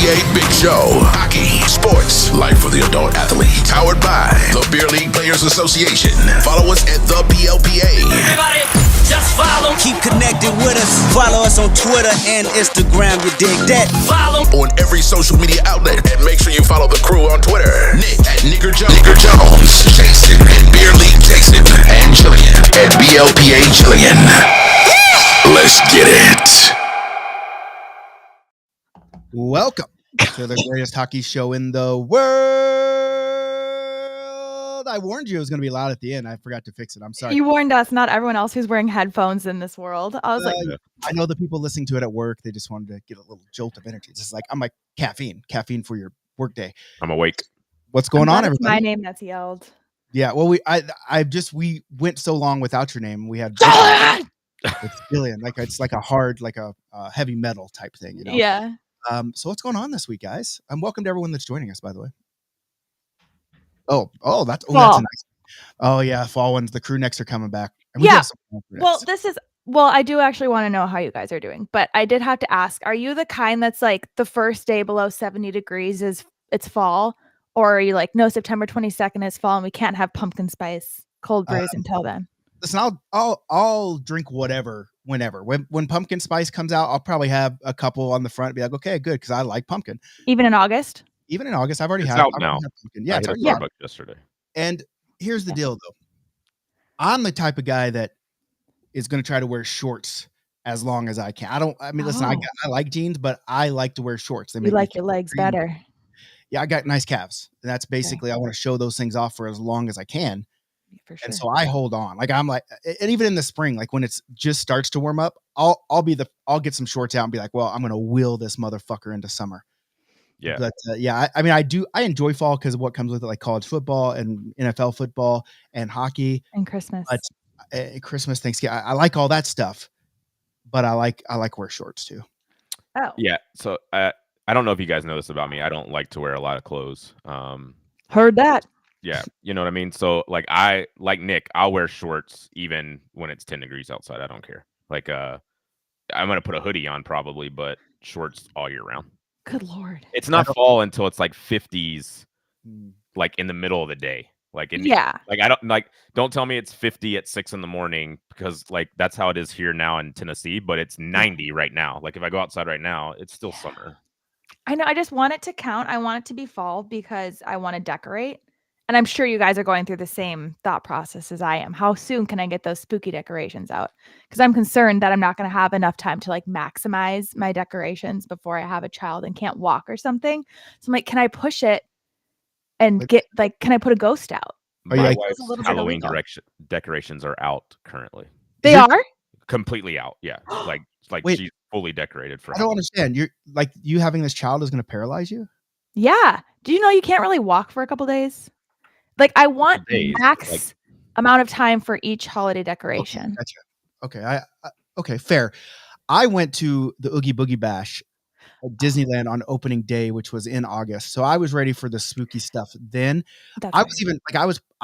BLPA Big Show. Hockey, sports, life for the adult athlete. Powered by the Beer League Players Association. Follow us at the BLPA. Everybody, just follow. Keep connected with us. Follow us on Twitter and Instagram. You dig that? Follow On every social media outlet. And make sure you follow the crew on Twitter. Nick at Nigger Jones. Jason at Beer League Jason. And Jillian at BLPA Jillian. Let's get it. Welcome to the greatest hockey show in the world. I warned you it was going to be loud at the end. I forgot to fix it. I'm sorry. You warned us, not everyone else who's wearing headphones in this world. I was like, I know the people listening to it at work, they just wanted to get a little jolt of energy. It's just like, I'm like, caffeine for your work day. I'm awake. What's going on, it's everybody? my name that's yelled. Yeah, well, we went so long without your name. We had it's Jillian. It's like a hard, like a heavy metal type thing, you know? Yeah. So what's going on this week, guys? Welcome to everyone that's joining us, by the way. That's a nice. Oh yeah, fall ones. The crew necks are coming back. And Yeah. I do actually want to know how you guys are doing, but I did have to ask: are you the kind that's like the first day below 70 degrees it's fall, or are you like no, September 22nd is fall and we can't have pumpkin spice cold brews until then? Listen, I'll drink whatever whenever. When pumpkin spice comes out, I'll probably have a couple on the front and be like, okay, good, because I like pumpkin. Even in August? Even in August, I've already It's had out pumpkin. now. Yeah, I hit it's a Starbucks yesterday. And here's the deal, though. I'm the type of guy that is going to try to wear shorts as long as I can. Listen, I like jeans, but I like to wear shorts. You like your legs better. Yeah, I got nice calves. And that's basically, I want to show those things off for as long as I can. For sure. And so I hold on. And even in the spring, like when it's just starts to warm up, I'll get some shorts out and be like, well, I'm going to will this motherfucker into summer. Yeah. But I enjoy fall because of what comes with it, like college football and NFL football and hockey And Christmas. But Christmas, Thanksgiving, I like all that stuff, but I like wear shorts too. Oh Yeah. So I don't know if you guys know this about me. I don't like to wear a lot of clothes. Heard that. Yeah, you know what I mean? So like Nick, I'll wear shorts even when it's 10 degrees outside. I don't care. Like I'm gonna put a hoodie on probably, but shorts all year round. Good Lord. It's not fall until it's like 50s, like in the middle of the day. Don't tell me it's 50 at 6 a.m. because like that's how it is here now in Tennessee, but it's 90 right now. Like if I go outside right now, it's still summer. I know. I just want it to count. I want it to be fall because I want to decorate. And I'm sure you guys are going through the same thought process as I am. How soon can I get those spooky decorations out? Because I'm concerned that I'm not going to have enough time to like maximize my decorations before I have a child and can't walk or something. So I'm like, can I push it and can I put a ghost out? My wife's Halloween decorations are out currently. They are? Completely out. Yeah. like Wait, she's fully decorated for I don't understand. You having this child is going to paralyze you? Yeah. Do you know you can't really walk for a couple days? Like I want max amount of time for each holiday decoration. Okay, gotcha. Okay, fair. I went to the Oogie Boogie Bash at Disneyland on opening day, which was in August. So I was ready for the spooky stuff then. I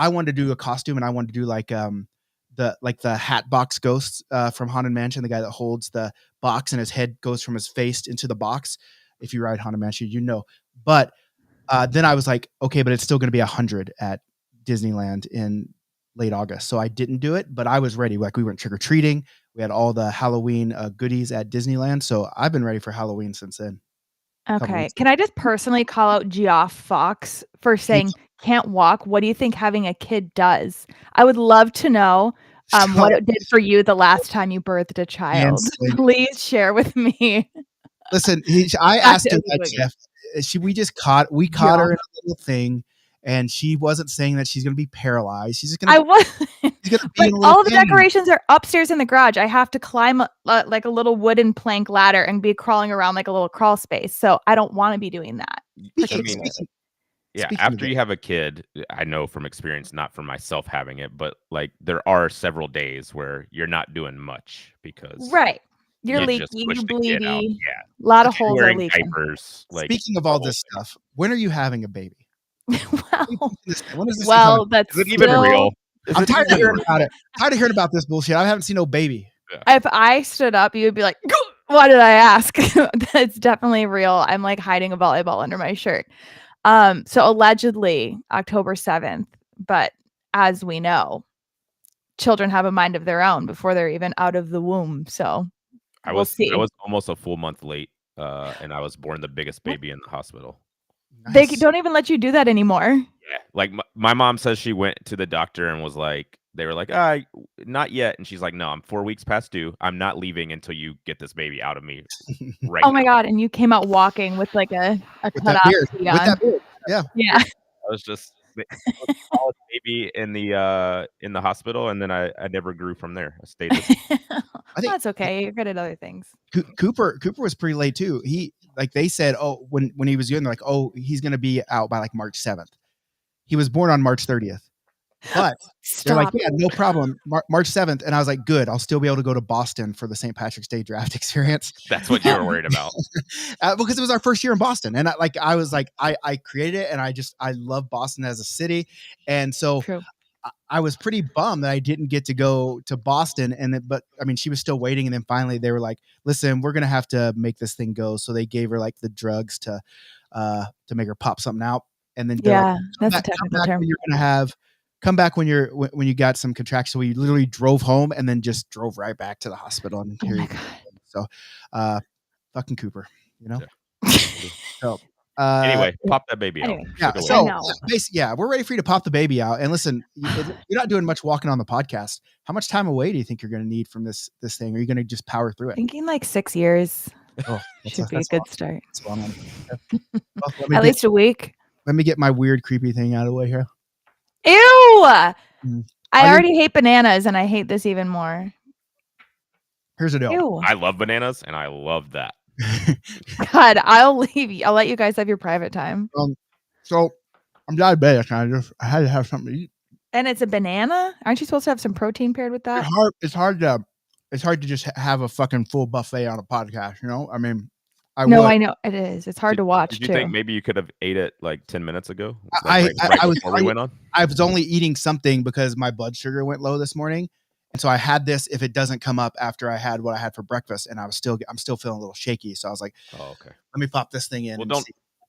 wanted to do a costume, and I wanted to do the hat box ghosts from Haunted Mansion, the guy that holds the box and his head goes from his face into the box. If you ride Haunted Mansion, you know. But then I was like, okay, but it's still going to be 100 at Disneyland in late August. So I didn't do it, but I was ready. Like we went trick-or-treating. We had all the Halloween goodies at Disneyland. So I've been ready for Halloween since then. Okay. Can I just personally call out Geoff Fox for saying can't walk? What do you think having a kid does? I would love to know what it did for you the last time you birthed a child. Please share with me. Listen, I asked him that, Jeff. We caught her in a little thing, and she wasn't saying that she's going to be paralyzed. She's just going to. I wasn't. But all the thing. decorations are upstairs in the garage. I have to climb like a little wooden plank ladder and be crawling around like a little crawl space. So I don't want to be doing that. After you have a kid, I know from experience, not from myself having it, but like there are several days where you're not doing much because you're leaky, you're bleedy. Yeah, a lot of holes are leaking. Diapers, speaking of all this stuff, when are you having a baby? Well, that's is it even real? I'm tired of hearing about it. Tired of hearing about this bullshit. I haven't seen no baby. If I stood up, you would be like, Why did I ask? That's definitely real. I'm like hiding a volleyball under my shirt. So allegedly October 7th, but as we know, children have a mind of their own before they're even out of the womb. So we'll see. I was almost a full month late, and I was born the biggest baby in the hospital. They don't even let you do that anymore. Yeah, like my mom says she went to the doctor and was like, they were like, not yet, and she's like, no, I'm 4 weeks past due. I'm not leaving until you get this baby out of me. Right. Oh my god! And you came out walking with like a cut off with that beard. Yeah. Yeah. I was just the smallest baby in the hospital, and then I never grew from there. I stayed. I think that's okay. You're good at other things. Cooper was pretty late too. He like they said, oh, when he was young, they're like, oh, he's gonna be out by like March 7th. He was born on March 30th. But they're like, yeah, no problem. March 7th. And I was like, good. I'll still be able to go to Boston for the St. Patrick's Day draft experience. That's what you were worried about. Because it was our first year in Boston. And I was like, I created it, and I love Boston as a city. And so I was pretty bummed that I didn't get to go to Boston. But I mean, she was still waiting. And then finally they were like, listen, we're going to have to make this thing go. So they gave her like the drugs to make her pop something out. And then that's a technical term. You're going to come back when you got some contractions. So we literally drove home and then just drove right back to the hospital. And so, fucking Cooper, you know? Yeah. So, anyway, pop that baby out. Yeah. So basically, we're ready for you to pop the baby out. And listen, you're not doing much walking on the podcast. How much time away do you think you're going to need from this thing? Are you going to just power through it? Thinking like 6 years. Oh, should be a good start. At least a week. Let me get my weird, creepy thing out of the way here. Ew! I already hate bananas, and I hate this even more. Here's the deal. Ew. I love bananas, and I love that. God, I'll leave you. I'll let you guys have your private time. So I'm diabetic, and I had to have something to eat. And it's a banana? Aren't you supposed to have some protein paired with that? It's hard to just have a fucking full buffet on a podcast, you know? I mean, I know it is. It's hard to watch. Did you think maybe you could have ate it like 10 minutes ago? I was only eating something because my blood sugar went low this morning, and so I had this. If it doesn't come up after I had what I had for breakfast, and I'm still feeling a little shaky, so I was like, "Oh, okay, let me pop this thing in." Well,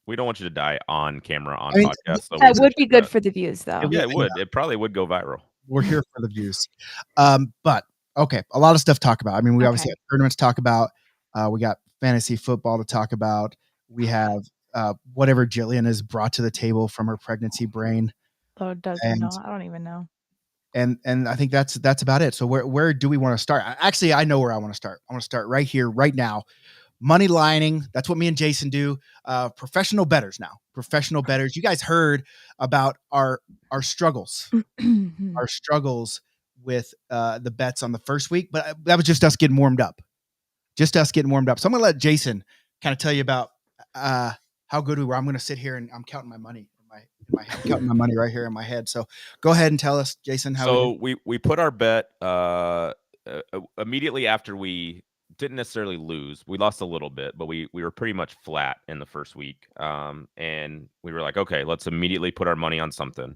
we don't want you to die on camera on podcast. So that would be good for the views, though. Yeah, it would. It probably would go viral. We're here for the views, but okay, a lot of stuff to talk about. I mean, we obviously have tournaments to talk about. We got fantasy football to talk about. We have whatever Jillian has brought to the table from her pregnancy brain. Oh, doesn't know. I don't even know. And I think that's about it. So where do we want to start? Actually, I know where I want to start. I want to start right here, right now. Money lining. That's what me and Jason do. Professional bettors now. Professional bettors. You guys heard about our struggles. Our struggles with the bets on the first week, but that was just us getting warmed up. So I'm going to let Jason kind of tell you about how good we were. I'm going to sit here and I'm counting my money in my head, counting my money right here in my head. So go ahead and tell us, Jason, how. So we put our bet immediately after we didn't necessarily lose. We lost a little bit, but we were pretty much flat in the first week. And we were like, okay, let's immediately put our money on something.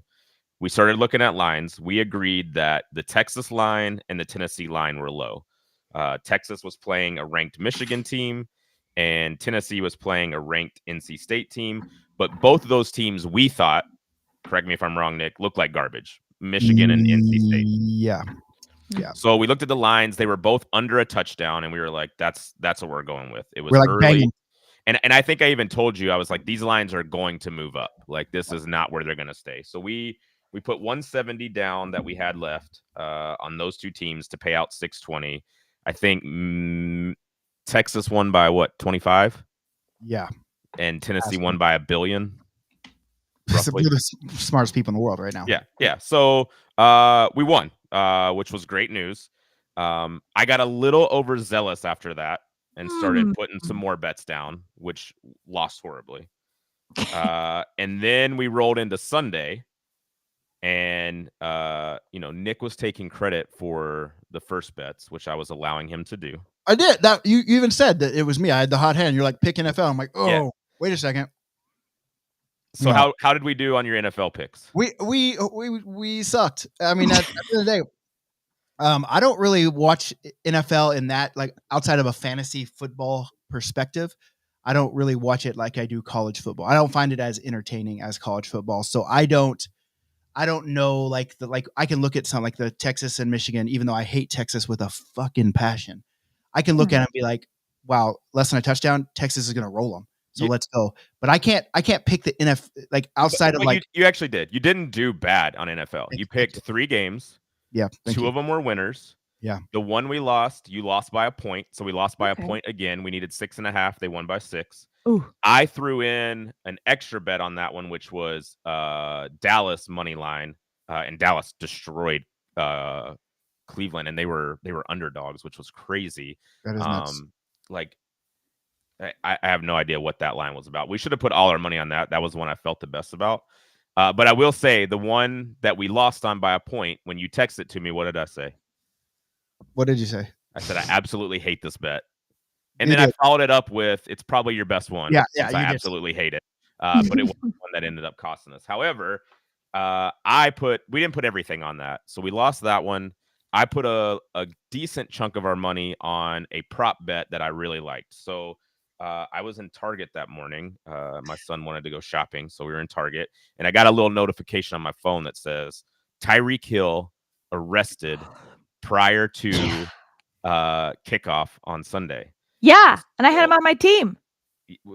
We started looking at lines. We agreed that the Texas line and the Tennessee line were low. Texas was playing a ranked Michigan team, and Tennessee was playing a ranked NC State team. But both of those teams, we thought, correct me if I'm wrong, Nick, looked like garbage. Michigan and NC State. Yeah. So we looked at the lines. They were both under a touchdown, and we were like, that's what we're going with. It was early. Banging. And I think I even told you, I was like, these lines are going to move up. Like, this is not where they're going to stay. So we put 170 down that we had left on those two teams to pay out 620. I think Texas won by what, 25? Yeah. And Tennessee won by $1 billion. We're the smartest people in the world right now. Yeah. So we won, which was great news. I got a little overzealous after that and started putting some more bets down, which lost horribly. And then we rolled into Sunday. And, Nick was taking credit for the first bets, which I was allowing him to do. I did that. You even said that it was me. I had the hot hand. You're like, pick NFL. I'm like, wait a second. So how did we do on your NFL picks? We sucked. I mean, at the end of the day, I don't really watch NFL in that, like, outside of a fantasy football perspective. I don't really watch it like I do college football. I don't find it as entertaining as college football. So I don't know, like, I can look at some like the Texas and Michigan, even though I hate Texas with a fucking passion. I can look at it and be like, wow, less than a touchdown, Texas is going to roll them. So let's go. But I can't pick the NFL, like, outside of like. You actually did. You didn't do bad on NFL. You picked 3 games. Yeah. Two of them were winners. Yeah. The one we lost, you lost by a point. So we lost by a point again. We needed 6.5. They won by 6. Ooh. I threw in an extra bet on that one, which was Dallas money line, and Dallas destroyed Cleveland, and they were underdogs, which was crazy. That is nuts. Like, I have no idea what that line was about. We should have put all our money on that. That was the one I felt the best about. But I will say the one that we lost on by a point, when you texted to me, what did I say? What did you say? I said, I absolutely hate this bet. And then I followed it up with, it's probably your best one. Yeah, I absolutely hate it. But it was one that ended up costing us. However, we didn't put everything on that. So we lost that one. I put a decent chunk of our money on a prop bet that I really liked. So I was in Target that morning. My son wanted to go shopping, so we were in Target, and I got a little notification on my phone that says Tyreek Hill arrested prior to kickoff on Sunday. Yeah, and I had him on my team.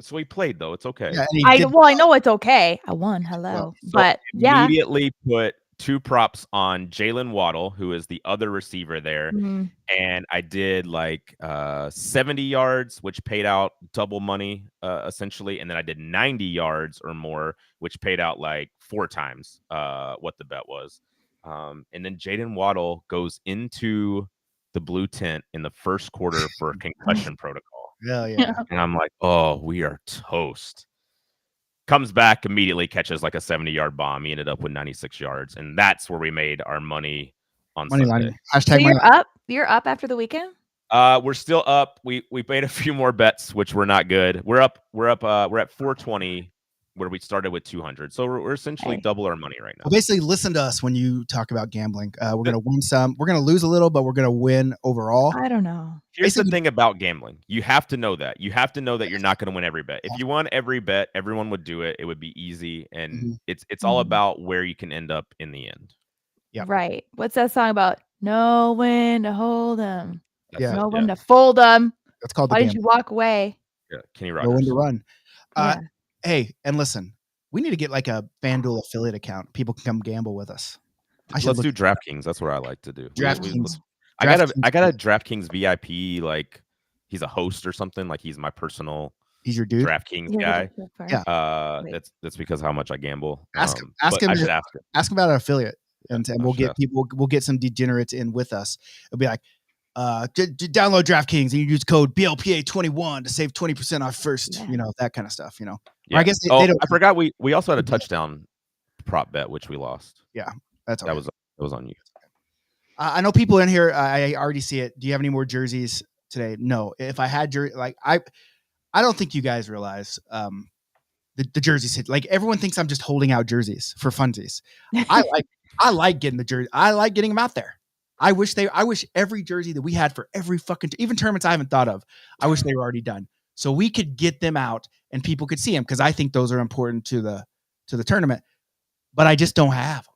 So he played, though. It's okay. Yeah, I know it's okay. I won. Hello. So but yeah. Immediately put 2 props on Jalen Waddle, who is the other receiver there. Mm-hmm. And I did like 70 yards, which paid out double money, essentially. And then I did 90 yards or more, which paid out like 4 times what the bet was. And then Jalen Waddle goes into the blue tent in the first quarter for a concussion protocol. Hell yeah. And I'm like, oh, we are toast. Comes back, immediately catches like a 70-yard bomb. He ended up with 96 yards. And that's where we made our money on Sunday. Line. So you're up? You're up after the weekend? We're still up. We made a few more bets, which were not good. We're at 420, where we started with 200. So we're essentially double our money right now. Well, basically, listen to us when you talk about gambling. We're going to win some. We're going to lose a little, but we're going to win overall. I don't know. Here's the thing about gambling. You have to know that. You have to know that you're not going to win every bet. If you won every bet, everyone would do it. It would be easy. And it's all about where you can end up in the end. Yeah. Right. What's that song about? Know when to hold them. Yeah. Know when to fold them. That's called Why did you walk away? Yeah. Kenny Rogers. Know when to run. Hey, and listen, we need to get like a FanDuel affiliate account. People can come gamble with us. Let's do DraftKings. That's what I like to do. DraftKings. I got a DraftKings VIP. Like, he's a host or something. Like, he's my personal. He's your dude. DraftKings guy. Yeah. That's because how much I gamble. Ask him. Ask him about an affiliate, and we'll get people. We'll get some degenerates in with us. It'll be like, download DraftKings and you use code BLPA21 to save 20% off first. You know, that kind of stuff. You know. Yeah. I guess they don't. I forgot we also had a touchdown prop bet which we lost. Yeah, that's okay. That was on you. I know people in here. I already see it. Do you have any more jerseys today? No. If I had I don't think you guys realize the jerseys hit. Like, everyone thinks I'm just holding out jerseys for funsies. I like getting the jersey. I like getting them out there. I wish every jersey that we had for every fucking even tournaments I haven't thought of. I wish they were already done, so we could get them out and people could see them, because I think those are important to the tournament. But I just don't have them.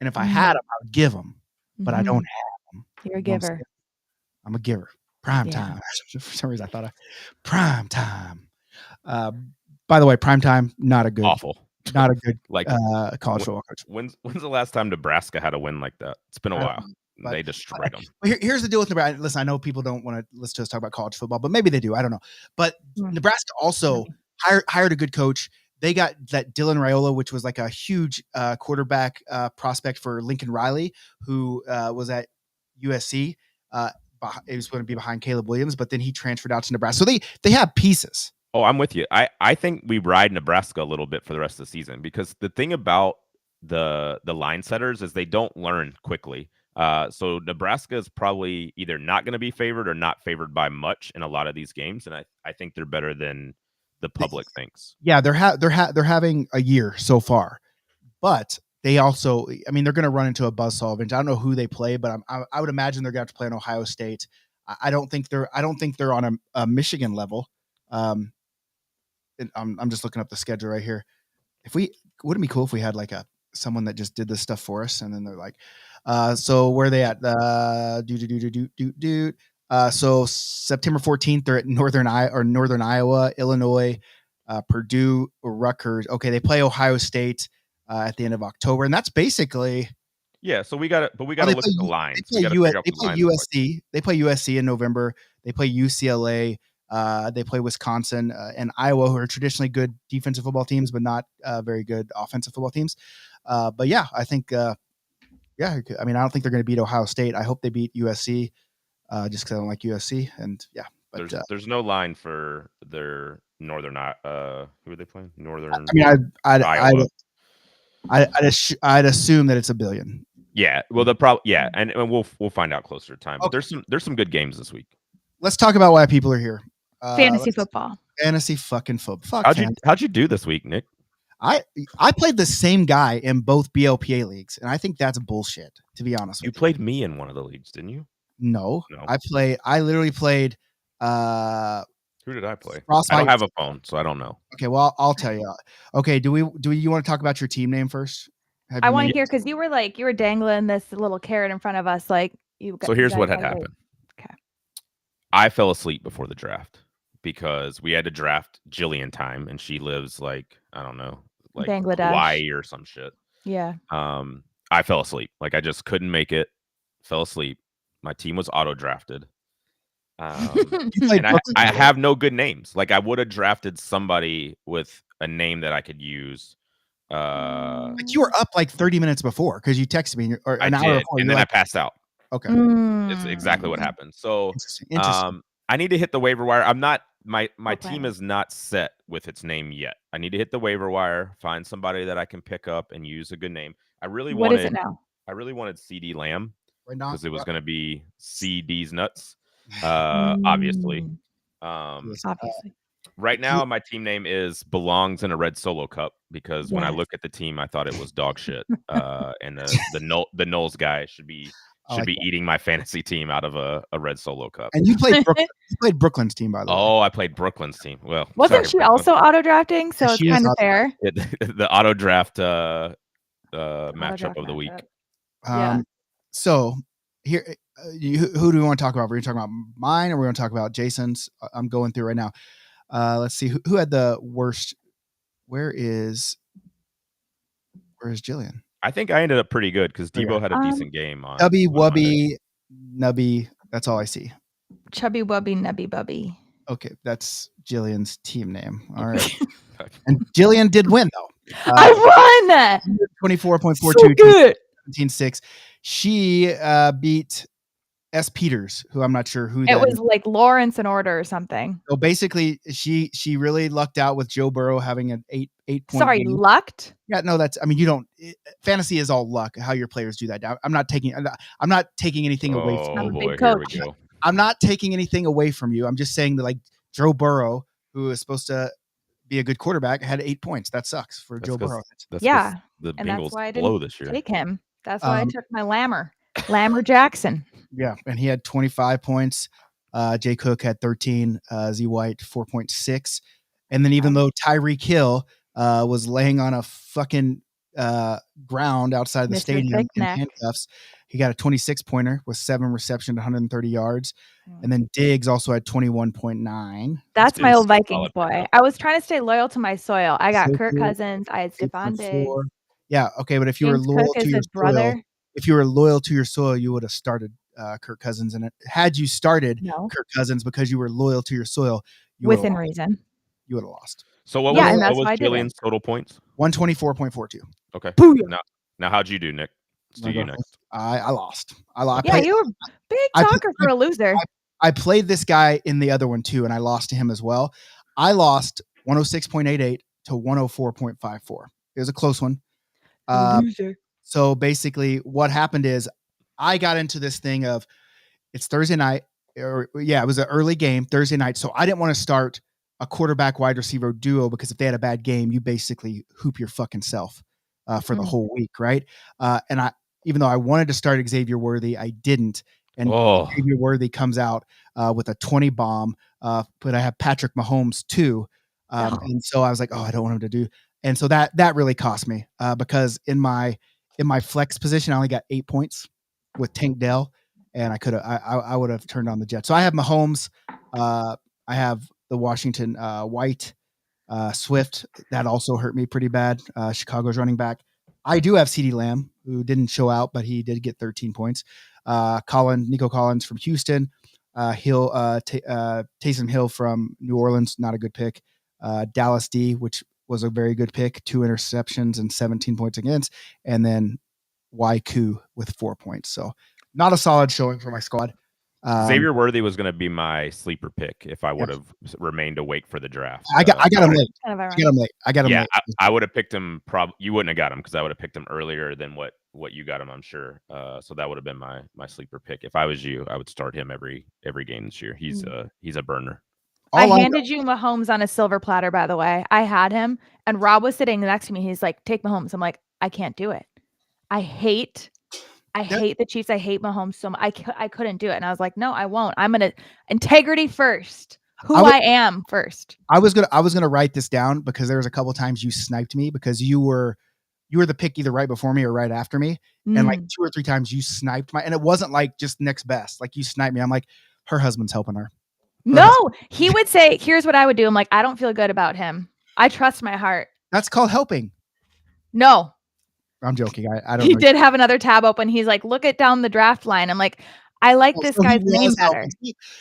And if I had them, I would give them. But I don't have them. You're a giver. I'm a giver. Prime time. For some reason, I thought of prime time. By the way, prime time, not a good, not a good like college football coach. When's the last time Nebraska had a win like that? It's been a while. They destroyed them. Here's the deal with Nebraska. Listen, I know people don't want to listen to us talk about college football, but maybe they do. I don't know. But Nebraska also hired a good coach. They got that Dylan Raiola, which was like a huge quarterback prospect for Lincoln Riley, who was at USC. He was going to be behind Caleb Williams, but then he transferred out to Nebraska. So they have pieces. Oh, I'm with you. I think we ride Nebraska a little bit for the rest of the season, because the thing about the line setters is they don't learn quickly. So Nebraska is probably either not going to be favored or not favored by much in a lot of these games, and I think they're better than the public thinks. Yeah, they're having a year so far, but they also, I mean, they're going to run into a buzzsaw eventually. I don't know who they play, but I would imagine they're going to have to play on Ohio State. I don't think they're on a Michigan level. I'm just looking up the schedule right here. Wouldn't it be cool if we had like someone that just did this stuff for us, and then they're like, so where are they at? So September 14th, they're at Northern Iowa, Illinois, Purdue, Rutgers. Okay, they play Ohio State at the end of October, and that's basically. Yeah, so we got to look at the lines. They play USC. They play USC in November. They play UCLA. They play Wisconsin and Iowa, who are traditionally good defensive football teams, but not very good offensive football teams. But yeah, I think, I mean, I don't think they're going to beat Ohio State. I hope they beat USC just because I don't like USC. And yeah, but there's no line for their Northern. Who are they playing? Northern. I mean, Iowa. I'd assume that it's $1 billion. Yeah, well, and we'll find out closer to time. But there's some good games this week. Let's talk about why people are here. Fantasy football. Fantasy fucking football. How'd you do this week, Nick? I played the same guy in both BLPA leagues, and I think that's bullshit, to be honest with you. You played me in one of the leagues, didn't you? No. I literally played who did I play? Frostbite. I don't have a phone, so I don't know. Okay, well, I'll tell you. Okay, do you want to talk about your team name first? I want to hear, because you were dangling this little carrot in front of us, like So here's what had happened. Okay. I fell asleep before the draft because we had to draft Jillian time, and she lives like, I don't know, like Bangladesh. Hawaii or some shit. Yeah. I fell asleep. Like, I just couldn't make it. Fell asleep. My team was auto drafted. And I have no good names. Like, I would have drafted somebody with a name that I could use. Like, you were up like 30 minutes before because you texted me or an hour before, and then I passed out. Okay. It's exactly what happened. So Interesting. I need to hit the waiver wire. I'm not my team is not set with its name yet. I need to hit the waiver wire, find somebody that I can pick up and use a good name. What is it now? I really wanted CD Lamb because it was Right. going to be CD's nuts. Obviously. Obviously. Right now, my team name belongs in a red solo cup because when I look at the team, I thought it was dog shit. And the Knowles guy should be eating my fantasy team out of a red solo cup. And you played Brooklyn's team, by the way. Oh, I played Brooklyn's team. Well, wasn't she also auto drafting? So it's kind of fair. The auto draft matchup of the week. So here, who do we want to talk about? We're going to talk about mine, or we're going to talk about Jason's. I'm going through right now. Let's see who had the worst. Where is Jillian? I think I ended up pretty good because Debo had a decent game on Chubby Wubby Nubby. That's all I see. Chubby Wubby Nubby Bubby. Okay, that's Jillian's team name. All right. And Jillian did win though. I won. 24.42. So good. 17.6. She beat S. Peters, who I'm not sure who it was, like Lawrence in order or something. So basically, she really lucked out with Joe Burrow having an 8 point. Sorry, game. Lucked? Yeah, no, you don't. Fantasy is all luck. How your players do that. I'm not taking anything away from you. Boy, here we go. I'm not taking anything away from you. I'm just saying that, like, Joe Burrow, who is supposed to be a good quarterback, had 8 points. That sucks for Joe Burrow. The Bengals that's why I blow didn't this year. Take him. That's why I took my Lammer Jackson. Yeah, and he had 25 points. Jay Cook had 13. Z White 4.6. And then even though Tyreek Hill was laying on a fucking ground outside the stadium in handcuffs, he got a 26-pointer with 7 receptions, 130 yards. And then Diggs also had 21.9. That's my old Vikings boy. I was trying to stay loyal to my soil. I got Kirk Cousins. I had Stephon Diggs. Yeah, okay, but if you were loyal to your brother, you would have started Kirk Cousins in it. Had you started Kirk Cousins because you were loyal to your soil, within reason, you would have lost. So what was Jillian's total points? 124.42. Okay. Now how'd you do, Nick? Let's do you next. I lost. You were big talker for a loser. I played this guy in the other one too, and I lost to him as well. I lost 106.88 to 104.54. It was a close one. So basically what happened is I got into this thing of it's Thursday night, it was an early game Thursday night. So I didn't want to start a quarterback wide receiver duo because if they had a bad game, you basically hoop your fucking self. for the whole week, right? And even though I wanted to start Xavier Worthy, I didn't. And Xavier Worthy comes out with a 20 bomb, but I have Patrick Mahomes too. And so I was like, oh, I don't want him to do. And so that really cost me because in my flex position, I only got 8 points with Tank Dell, and I would have turned on the Jets. So I have Mahomes. I have the Washington White, Swift. That also hurt me pretty bad. Chicago's running back. I do have CeeDee Lamb, who didn't show out, but he did get 13 points. Nico Collins from Houston. Taysom Hill from New Orleans, not a good pick. Dallas D, which was a very good pick, 2 interceptions and 17 points against, and then Yku with 4 points. So not a solid showing for my squad. Xavier Worthy was going to be my sleeper pick if I would have remained awake for the draft. I got him late. I got him late. I would have picked him. You wouldn't have got him because I would have picked him earlier than what you got him, I'm sure. So that would have been my sleeper pick. If I was you, I would start him every game this year. He's a burner. I handed you Mahomes on a silver platter, by the way. I had him, and Rob was sitting next to me. He's like, take Mahomes. I'm like, I can't do it. I hate the Chiefs. I hate Mahomes so much. I couldn't do it. And I was like, no, I won't. I'm going to integrity first. I am first. I was gonna write this down because there was a couple times you sniped me because you were the pick either right before me or right after me. And like 2 or 3 times you sniped and it wasn't like just next best. Like you sniped me. I'm like, her husband's helping her. No, he would say, here's what I would do. I'm like, I don't feel good about him. I trust my heart. That's called helping. No. I'm joking. I don't He know. did have another tab open. He's like, look it down the draft line. I'm like, I like this guy's name better.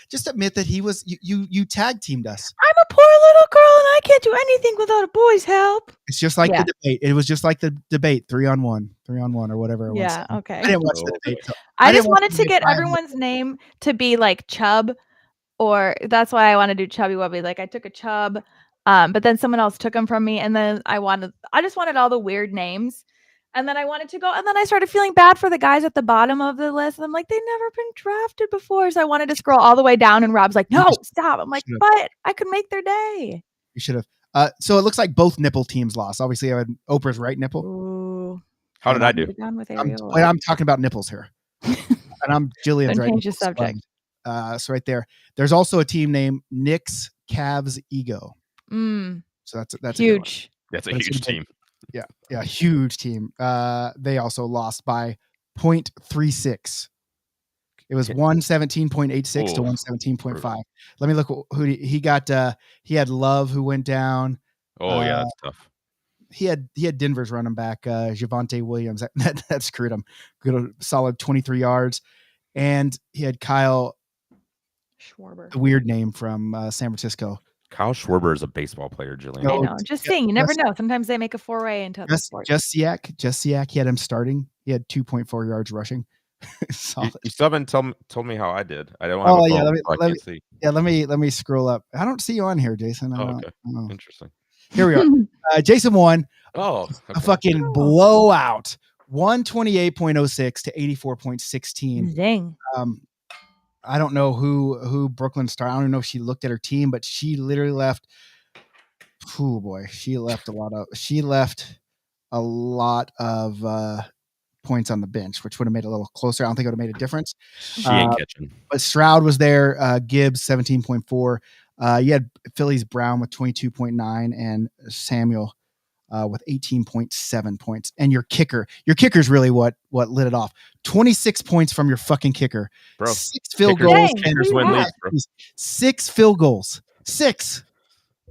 Just admit that he was you tag teamed us. I'm a poor little girl and I can't do anything without a boy's help. It's just like the debate. It was just like the debate 3-on-1 or whatever it was. Yeah, okay. I didn't watch the debate. So I just wanted to get everyone's name to be like Chubb, or that's why I want to do Chubby Wubby. Like I took a Chubb, but then someone else took them from me, and then I just wanted all the weird names. And then I wanted to go, and then I started feeling bad for the guys at the bottom of the list. And I'm like, they've never been drafted before. So I wanted to scroll all the way down, and Rob's like, no, stop. I'm like, but I could make their day. You should have. So it looks like both nipple teams lost. Obviously, I had Oprah's right nipple. Ooh. How did I do? I'm talking about nipples here. And I'm Jillian's right. Change the subject. So right there. There's also a team named Knicks Cavs Ego. So that's huge. That's a huge team. Yeah, huge team. They also lost by 0.36. It was 117.86 to 117.5. Let me look who he got. He had Love who went down. Oh yeah, that's tough. He had Denver's running back, Javonte Williams. That screwed him. Good, a solid 23 yards, and he had Kyle Schwarber, the weird name from San Francisco. Kyle Schwarber is a baseball player, Jillian. I know. Just saying, you never know. Sometimes they make a foray into the sport. Just Siak. He had him starting. He had 2.4 yards rushing. You still haven't told me how I did. I don't want to. Let me scroll up. I don't see you on here, Jason. Okay. Interesting. Here we are. Jason won. A fucking blowout. 128.06 to 84.16. Zing. I don't know who Brooklyn started. I don't even know if she looked at her team, but she literally left. Oh boy, she left a lot of points on the bench, which would have made it a little closer. I don't think it would have made a difference. She ain't catching. But Stroud was there. Gibbs 17.4. You had Phillies Brown with 22.9 and Samuel with 18.7 points. And your kicker's really what lit it off. 26 points from your fucking kicker. Bro, 6 field goals. Kickers win leagues, bro. 6 field goals. 6.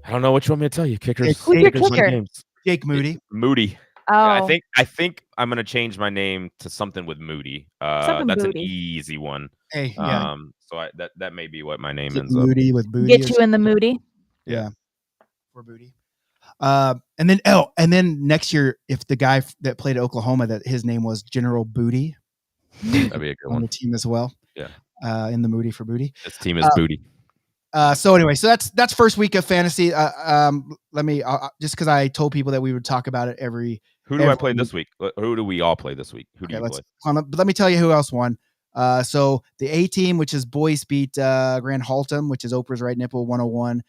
I don't know what you want me to tell you. Kickers. Who's your kicker? Games. Jake Moody. Moody. Oh. I think I'm gonna change my name to something with Moody. That's Moody. An easy one. Hey, yeah. So that may be what my name ends Moody up. With Booty. Get you in the Moody. Yeah. For Booty. And then next year, if the guy that played at Oklahoma, that his name was General Booty, that'd be a good one. On the team as well. Yeah. In the Moody for Booty. This team is Booty. So anyway, that's first week of fantasy. Let me just because I told people that we would talk about it every. Who do I play this week? Who do we all play this week? Who do you play? But let me tell you who else won. So the A team, which is boys, beat Grand Haltom, which is Oprah's right nipple, 101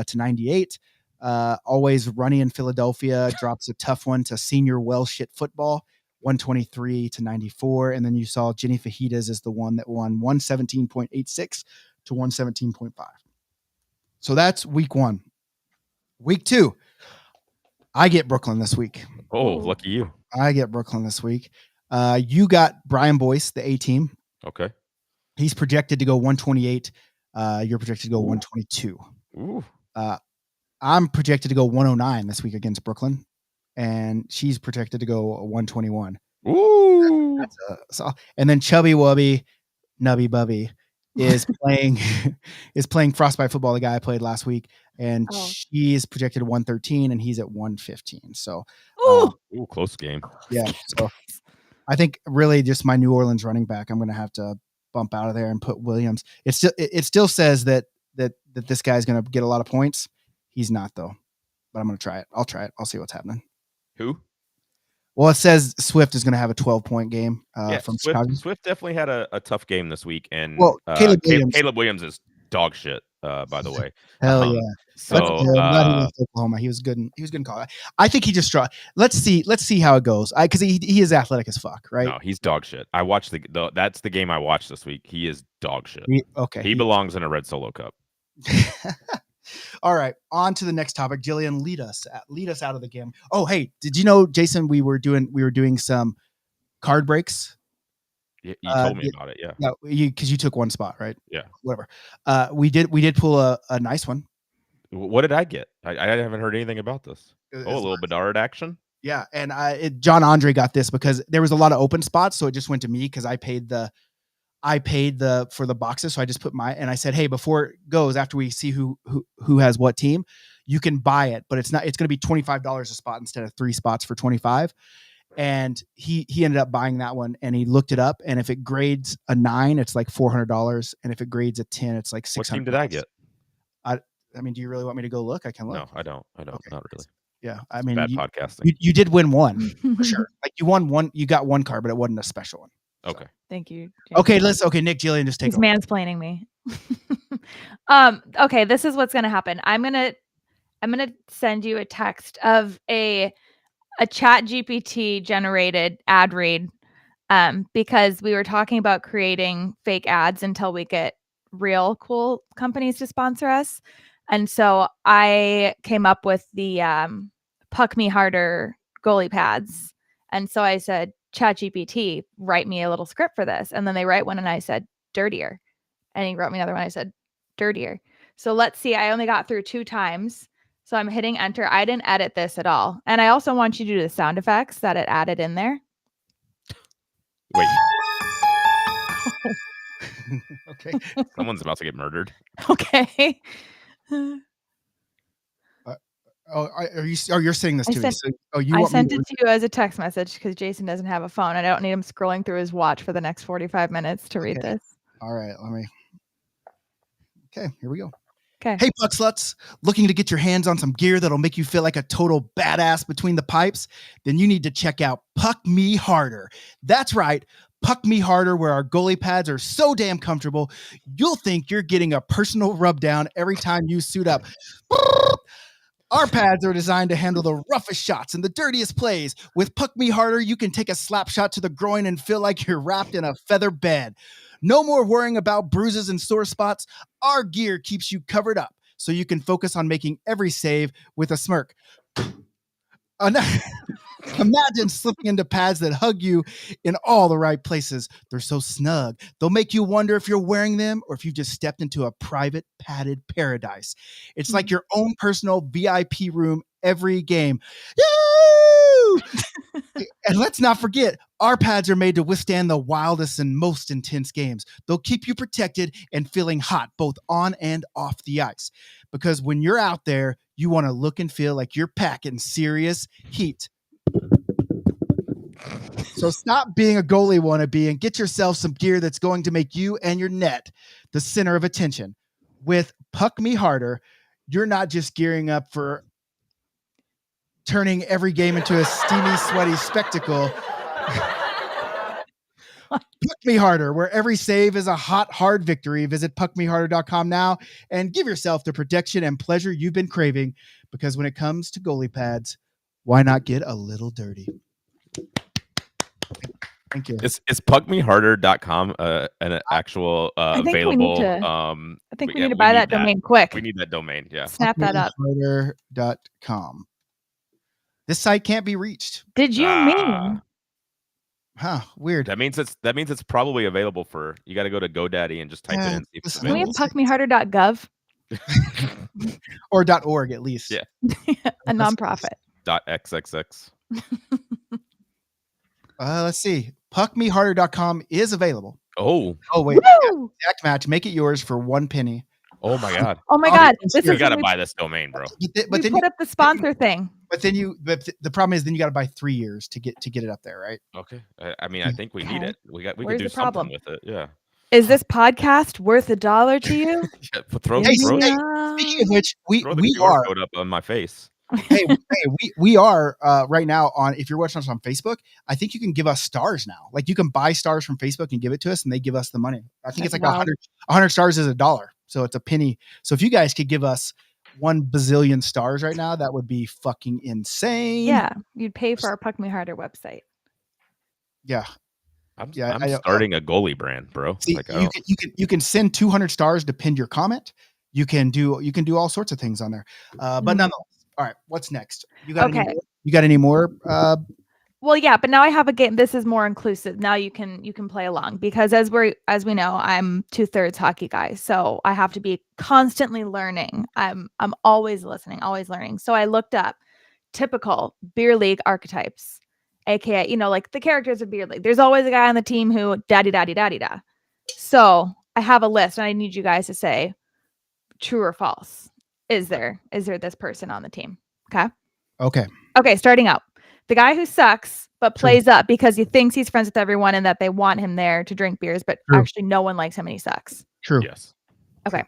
to 98. Always Runny in Philadelphia drops a tough one to Senior Well Shit Football, 123-94. And then you saw Jenny Fajitas is the one that won 117.86 to 117.5. So that's week 1. Week 2, I get Brooklyn this week. Oh, lucky you. I get Brooklyn this week. You got Brian Boyce, the A team. Okay. He's projected to go 128. You're projected to go 122. Ooh. I'm projected to go 109 this week against Brooklyn, and she's projected to go 121. Ooh. And then Chubby Wubby, Nubby Bubby is playing Frostbite Football, the guy I played last week, and she's projected to 113, and he's at 115. So, ooh, close game. Yeah. So I think really just my New Orleans running back, I'm going to have to bump out of there and put Williams. It still says that this guy's going to get a lot of points. He's not though, but I'm going to try it. I'll try it. I'll see what's happening. Who? Well, it says Swift is going to have a 12-point game from Chicago. Swift definitely had a tough game this week, and Caleb Williams is dog shit. By the way, hell yeah. So I'm glad he left Oklahoma. He was good. He was good in college. I think he just struck. Let's see how it goes. Because he is athletic as fuck, right? No, he's dog shit. I watched that's the game I watched this week. He is dog shit. He belongs in a red solo cup. All right, on to the next topic. Jillian, lead us out of the game. Oh, hey, did you know, Jason? We were doing some card breaks. You told me about it. Yeah. No, because you took one spot, right? Yeah. Whatever. We did pull a nice one. What did I get? I haven't heard anything about this. A little Bedard action. Yeah, and John Andre got this because there was a lot of open spots, so it just went to me because I paid for the boxes, so I just put and I said, hey, before it goes, after we see who has what team, you can buy it, but it's going to be $25 a spot instead of 3 spots for 25. And he ended up buying that one, and he looked it up, and if it grades a 9, it's like $400, and if it grades a 10, it's like $600. What team did I get? I mean, do you really want me to go look? I can look. No, I don't. Okay. Not really. Yeah, I mean, bad podcasting. You did win one for sure. Like you won one, you got one card, but it wasn't a special one. Okay. Thank you. James. Okay, Nick, Jillian, just take He's mansplaining me. Okay, this is what's gonna happen. I'm gonna send you a text of a chat GPT generated ad read, because we were talking about creating fake ads until we get real cool companies to sponsor us. And so I came up with the Puck Me Harder goalie pads. And so I said, ChatGPT, write me a little script for this. And then they write one, and I said, dirtier. And he wrote me another one. I said, dirtier. So let's see. I only got through 2 times. So I'm hitting enter. I didn't edit this at all. And I also want you to do the sound effects that it added in there. Wait. Okay. Someone's about to get murdered. Okay. You're saying this to me. I sent it to you as a text message because Jason doesn't have a phone, and I don't need him scrolling through his watch for the next 45 minutes to read this. All right, Okay, here we go. Okay. Hey, Puck Sluts, looking to get your hands on some gear that'll make you feel like a total badass between the pipes? Then you need to check out Puck Me Harder. That's right. Puck Me Harder, where our goalie pads are so damn comfortable, you'll think you're getting a personal rub down every time you suit up. Our pads are designed to handle the roughest shots and the dirtiest plays. With Puck Me Harder, you can take a slap shot to the groin and feel like you're wrapped in a feather bed. No more worrying about bruises and sore spots. Our gear keeps you covered up so you can focus on making every save with a smirk. Imagine slipping into pads that hug you in all the right places. They're so snug. They'll make you wonder if you're wearing them or if you've just stepped into a private padded paradise. It's like your own personal VIP room every game. Yay! And let's not forget, our pads are made to withstand the wildest and most intense games. They'll keep you protected and feeling hot both on and off the ice. Because when you're out there, you want to look and feel like you're packing serious heat. So stop being a goalie wannabe and get yourself some gear that's going to make you and your net the center of attention. With Puck Me Harder, you're not just gearing up for turning every game into a steamy, sweaty spectacle. Puck Me Harder, where every save is a hot, hard victory. Visit puckmeharder.com now and give yourself the protection and pleasure you've been craving. Because when it comes to goalie pads, why not get a little dirty? Thank you. Is puckmeharder.com an actual think we need available? to- I think we need to buy that domain quick. We need that domain. Yeah. Snap that up. Puckmeharder.com. This site can't be reached. Did you mean? Huh? Weird. That means it's probably available for. You got to go to GoDaddy and just type it in. See if it's Can we have available. puckmeharder.gov? Or .org at least. Yeah. A nonprofit. .xxx. Let's see. Puckmeharder.com is available. Oh wait. Woo! Exact match. Make it yours for 1 penny. Oh my God. Oh my God. This You is got to when buy this domain, bro. But we then put up the sponsor thing. But the problem is then you got to buy 3 years to get it up there, right? Okay. I mean, I think we need Okay. it. We could Where's do the something problem? with it. Yeah. Is this podcast worth $1 to you? Throw Hey, throw- Speaking of which, we throw the QR are code up on my face. we are right now on. If you're watching us on Facebook, I think you can give us stars now. Like you can buy stars from Facebook and give it to us, and they give us the money. I think it's like Wow. 100 stars is $1, so it's a penny. So if you guys could give us 1 bazillion stars right now, that would be fucking insane. Yeah, you'd pay for our Puck Me Harder website. Yeah. I'm I starting a goalie brand, bro. See, Like, you can send 200 stars to pin your comment. You can do all sorts of things on there. But nonetheless, all right. What's next? You got any more? Well, yeah, but now I have a game. This is more inclusive. Now you can play along because as we know, I'm 2/3 hockey guy, so I have to be constantly learning. I'm always listening, always learning. So I looked up typical beer league archetypes, aka like the characters of beer league. There's always a guy on the team who daddy da. So I have a list, and I need you guys to say true or false. Is there this person on the team? Okay, starting out. The guy who sucks but plays up because he thinks he's friends with everyone and that they want him there to drink beers, but actually no one likes him and he sucks. True. yes. Okay.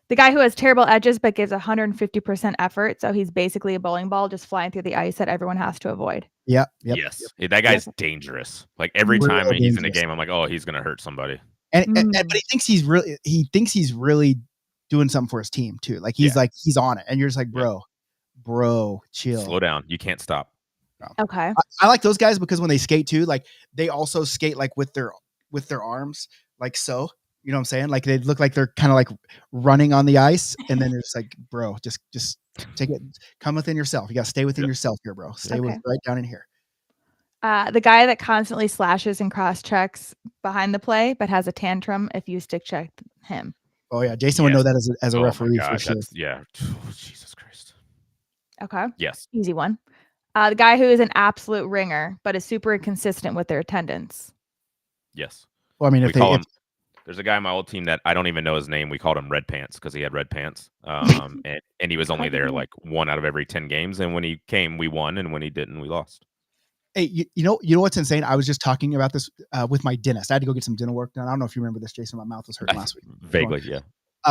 The guy who has terrible edges but gives 150% effort, so he's basically a bowling ball just flying through the ice that everyone has to avoid. Yep. Yes. Yeah, that guy's dangerous. Like every Real time he's in a dangerous. game, I'm like, oh, he's gonna hurt somebody. And but he thinks he's really doing something for his team too. Like he's on it, and you're just like, bro, chill. Slow down. You can't stop. Okay. I like those guys because when they skate too, like they also skate like with their arms, like so. You know what I'm saying? Like they look like they're kind of like running on the ice, and then it's like, bro, just take it. Come within yourself. You gotta stay within yourself here, bro. Stay with right down in here. The guy that constantly slashes and cross checks behind the play but has a tantrum if you stick check him. Oh yeah, Jason would know that as a referee for sure. Yeah. Oh, Jesus Christ. Okay. Yes. Easy one. The guy who is an absolute ringer but is super inconsistent with their attendance. Yes. Well, I mean, there's a guy on my old team that I don't even know his name. We called him Red Pants because he had red pants. And he was only there like 1 out of every 10 games. And when he came, we won. And when he didn't, we lost. Hey, you know what's insane? I was just talking about this with my dentist. I had to go get some dental work done. I don't know if you remember this, Jason. My mouth was hurting last week. Vaguely, yeah.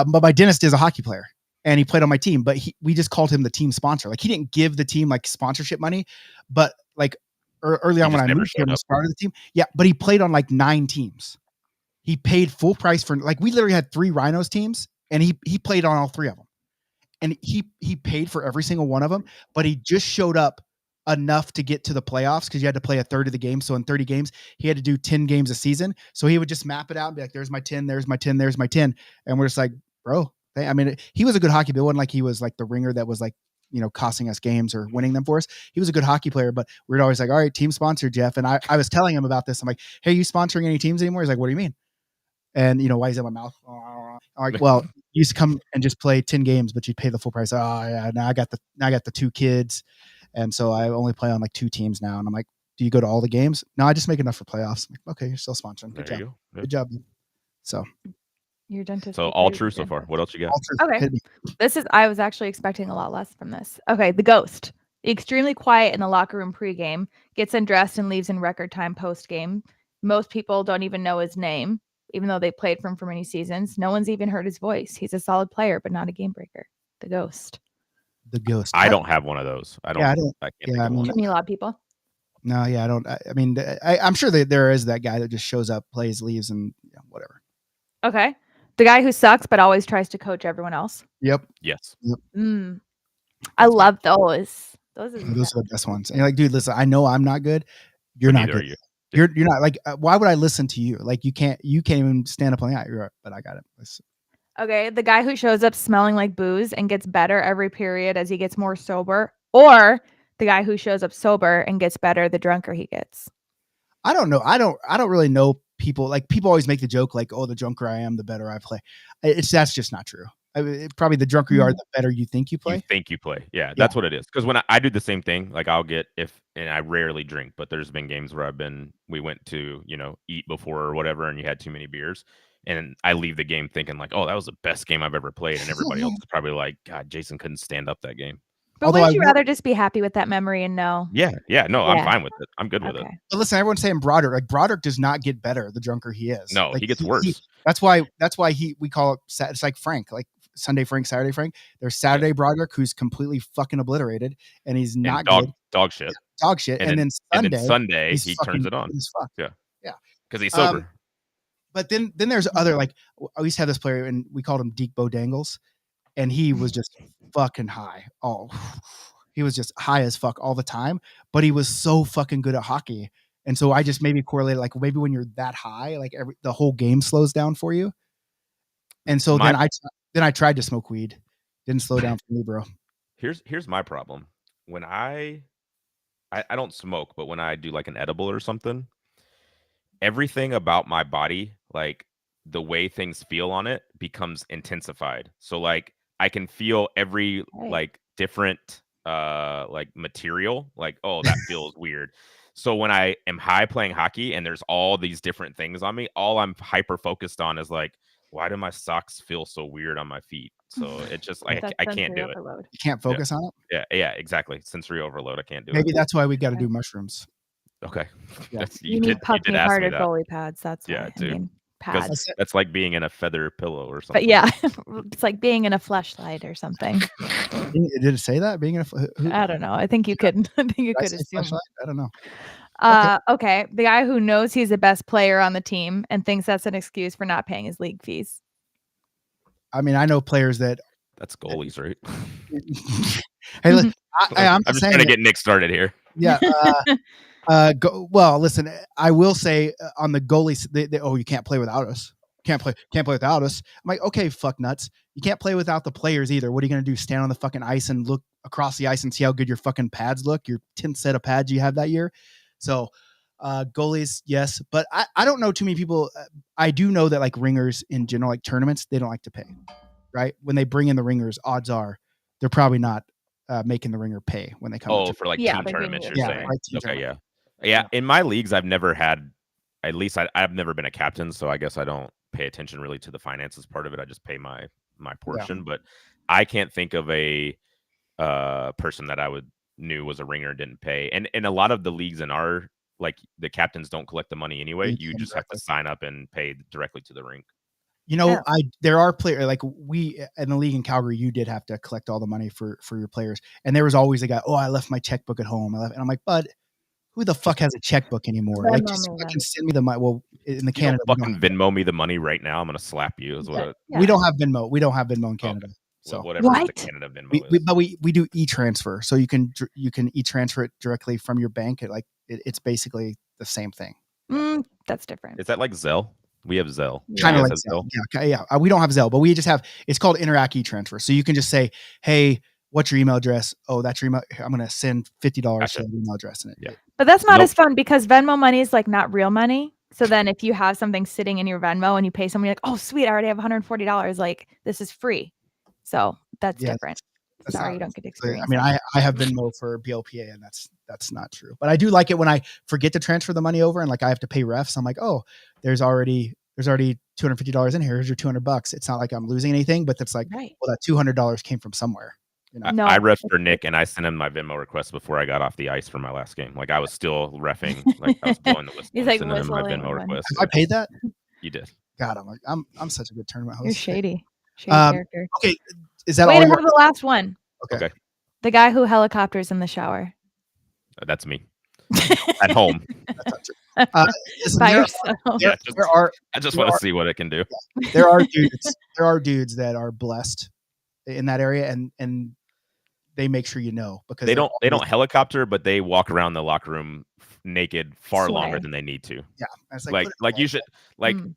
But my dentist is a hockey player, and he played on my team. But we just called him the team sponsor. Like he didn't give the team like sponsorship money, but like early on when I moved here and started the team, yeah. But he played on like 9 teams. He paid full price for like we literally had 3 Rhinos teams, and he played on all 3 of them, and he paid for every single one of them. But he just showed up enough to get to the playoffs because you had to play a third of the game. So in 30 games, he had to do 10 games a season. So he would just map it out and be like, there's my 10, there's my 10, there's my 10. And we're just like, bro, I mean, he was a good hockey player. It wasn't like he was like the ringer that was like, costing us games or winning them for us. He was a good hockey player, but we're always like, all right, team sponsor, Jeff. And I was telling him about this. I'm like, hey, are you sponsoring any teams anymore? He's like, what do you mean? And why is that my mouth? I'm like, well, you used to come and just play 10 games, but you'd pay the full price. Oh yeah. Now I got the 2 kids. And so I only play on like 2 teams now. And I'm like, do you go to all the games? No, I just make enough for playoffs. I'm like, okay, you're still sponsoring. Good job. You go. Good job. So your dentist. So all true so far. What else you got? Okay. I was actually expecting a lot less from this. Okay. The ghost. Extremely quiet in the locker room pregame, gets undressed and leaves in record time postgame. Most people don't even know his name, even though they played for him for many seasons. No one's even heard his voice. He's a solid player, but not a game breaker. The ghost. The ghost. I don't have one of those. I can't think of one. Too many a lot of people. No, yeah, I don't. I mean, I'm sure that there is that guy that just shows up, plays, leaves, and whatever. Okay. The guy who sucks but always tries to coach everyone else. Yep. Yes. I love those. Those are Those are the best ones. And you're like, dude, listen, I know I'm not good. You're But not neither good. are you. You're not like. Why would I listen to you? Like you can't even stand up on the You're right, but I got it. Okay, the guy who shows up smelling like booze and gets better every period as he gets more sober, or the guy who shows up sober and gets better the drunker he gets. I don't know. I don't really know people. Like people always make the joke like, oh, the drunker I am, the better I play. That's just not true. I mean, probably the drunker you are, the better you think you play. You think you play. Yeah, that's what it is. Because when I do the same thing, like I'll get and I rarely drink, but there's been games where we went to, eat before or whatever, and you had too many beers. And I leave the game thinking like, oh, that was the best game I've ever played. And everybody else is probably like, God, Jason couldn't stand up that game. But wouldn't you rather just be happy with that memory and know? Yeah. No, I'm fine with it. I'm good with it. But listen, everyone's saying Broderick. Like Broderick does not get better the drunker he is. No, like, he gets worse. That's why we call it. It's like Frank, like Sunday Frank, Saturday Frank. There's Saturday Broderick, who's completely fucking obliterated, and he's not good. Dog shit. Yeah, dog shit. And then Sunday he turns it on. Yeah. Because he's sober. But then there's other, like, I used to have this player and we called him Deke Bo Dangles, and he was just fucking high. Oh, he was just high as fuck all the time, but he was so fucking good at hockey. And so I just maybe correlated, like maybe when you're that high, like the whole game slows down for you. And so then I tried to smoke weed. Didn't slow down for me, bro. Here's my problem. When I don't smoke, but when I do like an edible or something, everything about my body, like the way things feel on it, becomes intensified. So like I can feel every like different like material, like, oh, that feels weird. So when I am high playing hockey and there's all these different things on me, all I'm hyper focused on is like, why do my socks feel so weird on my feet? So it's just like I can't do it. You can't focus on it. Yeah, exactly. Sensory overload. I can't do it. Maybe that's why we got to do mushrooms. Okay. Yeah. You need puck me harder goalie pads. That's why. Yeah, I mean, pads. That's like being in a feather pillow or something. But yeah, it's like being in a fleshlight or something. Did it say that? Being in a I don't know. I think you could. I think you could assume. I don't know. Okay. The guy who knows he's the best player on the team and thinks that's an excuse for not paying his league fees. I mean, I know players that's goalies, right? Hey, look, I'm just trying to get Nick started here. Yeah. Well, listen, I will say on the goalies, you can't play without us. Can't play without us. I'm like, okay, fuck nuts. You can't play without the players either. What are you going to do? Stand on the fucking ice and look across the ice and see how good your fucking pads look? Your 10th set of pads you have that year. So goalies, yes. But I don't know too many people. I do know that like ringers in general, like tournaments, they don't like to pay, right? When they bring in the ringers, odds are they're probably not making the ringer pay when they come. Oh, for like team tournaments, you're saying. Right, okay, yeah. In my leagues, I've never had, at least I've never been a captain, so I guess I don't pay attention really to the finances part of it. I just pay my portion. But I can't think of a person that I knew was a ringer and didn't pay. And a lot of the leagues in our, like, the captains don't collect the money anyway. You just have to sign up and pay directly to the rink. There are players like we in the league in Calgary. You did have to collect all the money for your players, and there was always a guy. Oh, I left my checkbook at home. And I'm like, bud, who the fuck has a checkbook anymore? Like, just fucking send me the money. Well, in the Canada, fucking Venmo me the money right now. I'm gonna slap you. Is what we don't have Venmo. We don't have Venmo in Canada. Okay. So whatever the Canada Venmo we do e-transfer, so you can e-transfer it directly from your bank. It's basically the same thing. That's different. Is that like Zelle? We have Zelle. Kind of like Zelle. Yeah. We don't have Zelle, but we just have, it's called Interac e-transfer. So you can just say, hey, what's your email address? Oh, that's your email. I'm going to send $50 to the email address. But that's not as fun because Venmo money is like not real money. So then if you have something sitting in your Venmo and you pay someone, you're like, oh, sweet, I already have $140. Like, this is free. So that's different. Sorry, you don't get to experience. I mean, I have Venmo for BLPA, and that's not true. But I do like it when I forget to transfer the money over, and like I have to pay refs. I'm like, oh, there's already $250 in here. Here's your $200. It's not like I'm losing anything, but that's like, well, that $200 came from somewhere. No, I ref for Nick, and I sent him my Venmo request before I got off the ice for my last game. Like I was still refing, like I was blowing the whistle. He's like sending him my Venmo request. I paid that. You did. God, I'm such a good tournament host. You're shady character. Okay, is that Wait, all? I have the last one. Okay. The guy who helicopters in the shower. That's me. at home. That's not true. Listen, By there, yourself. Yeah, there are I just there want to are- see what it can do. there are dudes that are blessed in that area, and they make sure you know because They they're don't always- helicopter, but they walk around the locker room naked far longer Sway. than they need to. Yeah, and it's Like put it you should like. Mm.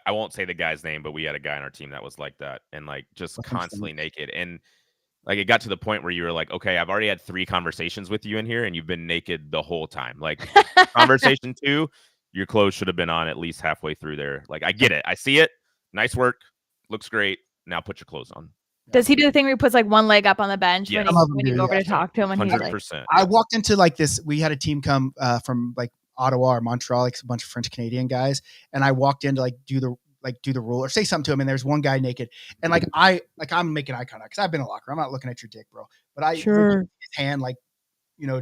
I won't say the guy's name, but we had a guy on our team that was like that, and like just Okay, constantly naked, and like it got to the point where you were like, okay, I've already had 3 conversations with you in here, and you've been naked the whole time. Like conversation 2, your clothes should have been on at least halfway through there. Like I get it, I see it. Nice work, looks great. Now put your clothes on. Does he do the thing where he puts like one leg up on the bench Yes. when, Some of them when you do, go over yeah. to talk to him and he's like, 100%. I walked into like this. We had a team come from like Ottawa or Montreal, like a bunch of French Canadian guys, and I walked in to like do the rule or say something to him, and there's one guy naked, and I'm making eye contact because I've been in a locker. I'm not looking at your dick, bro, but I Sure. his hand like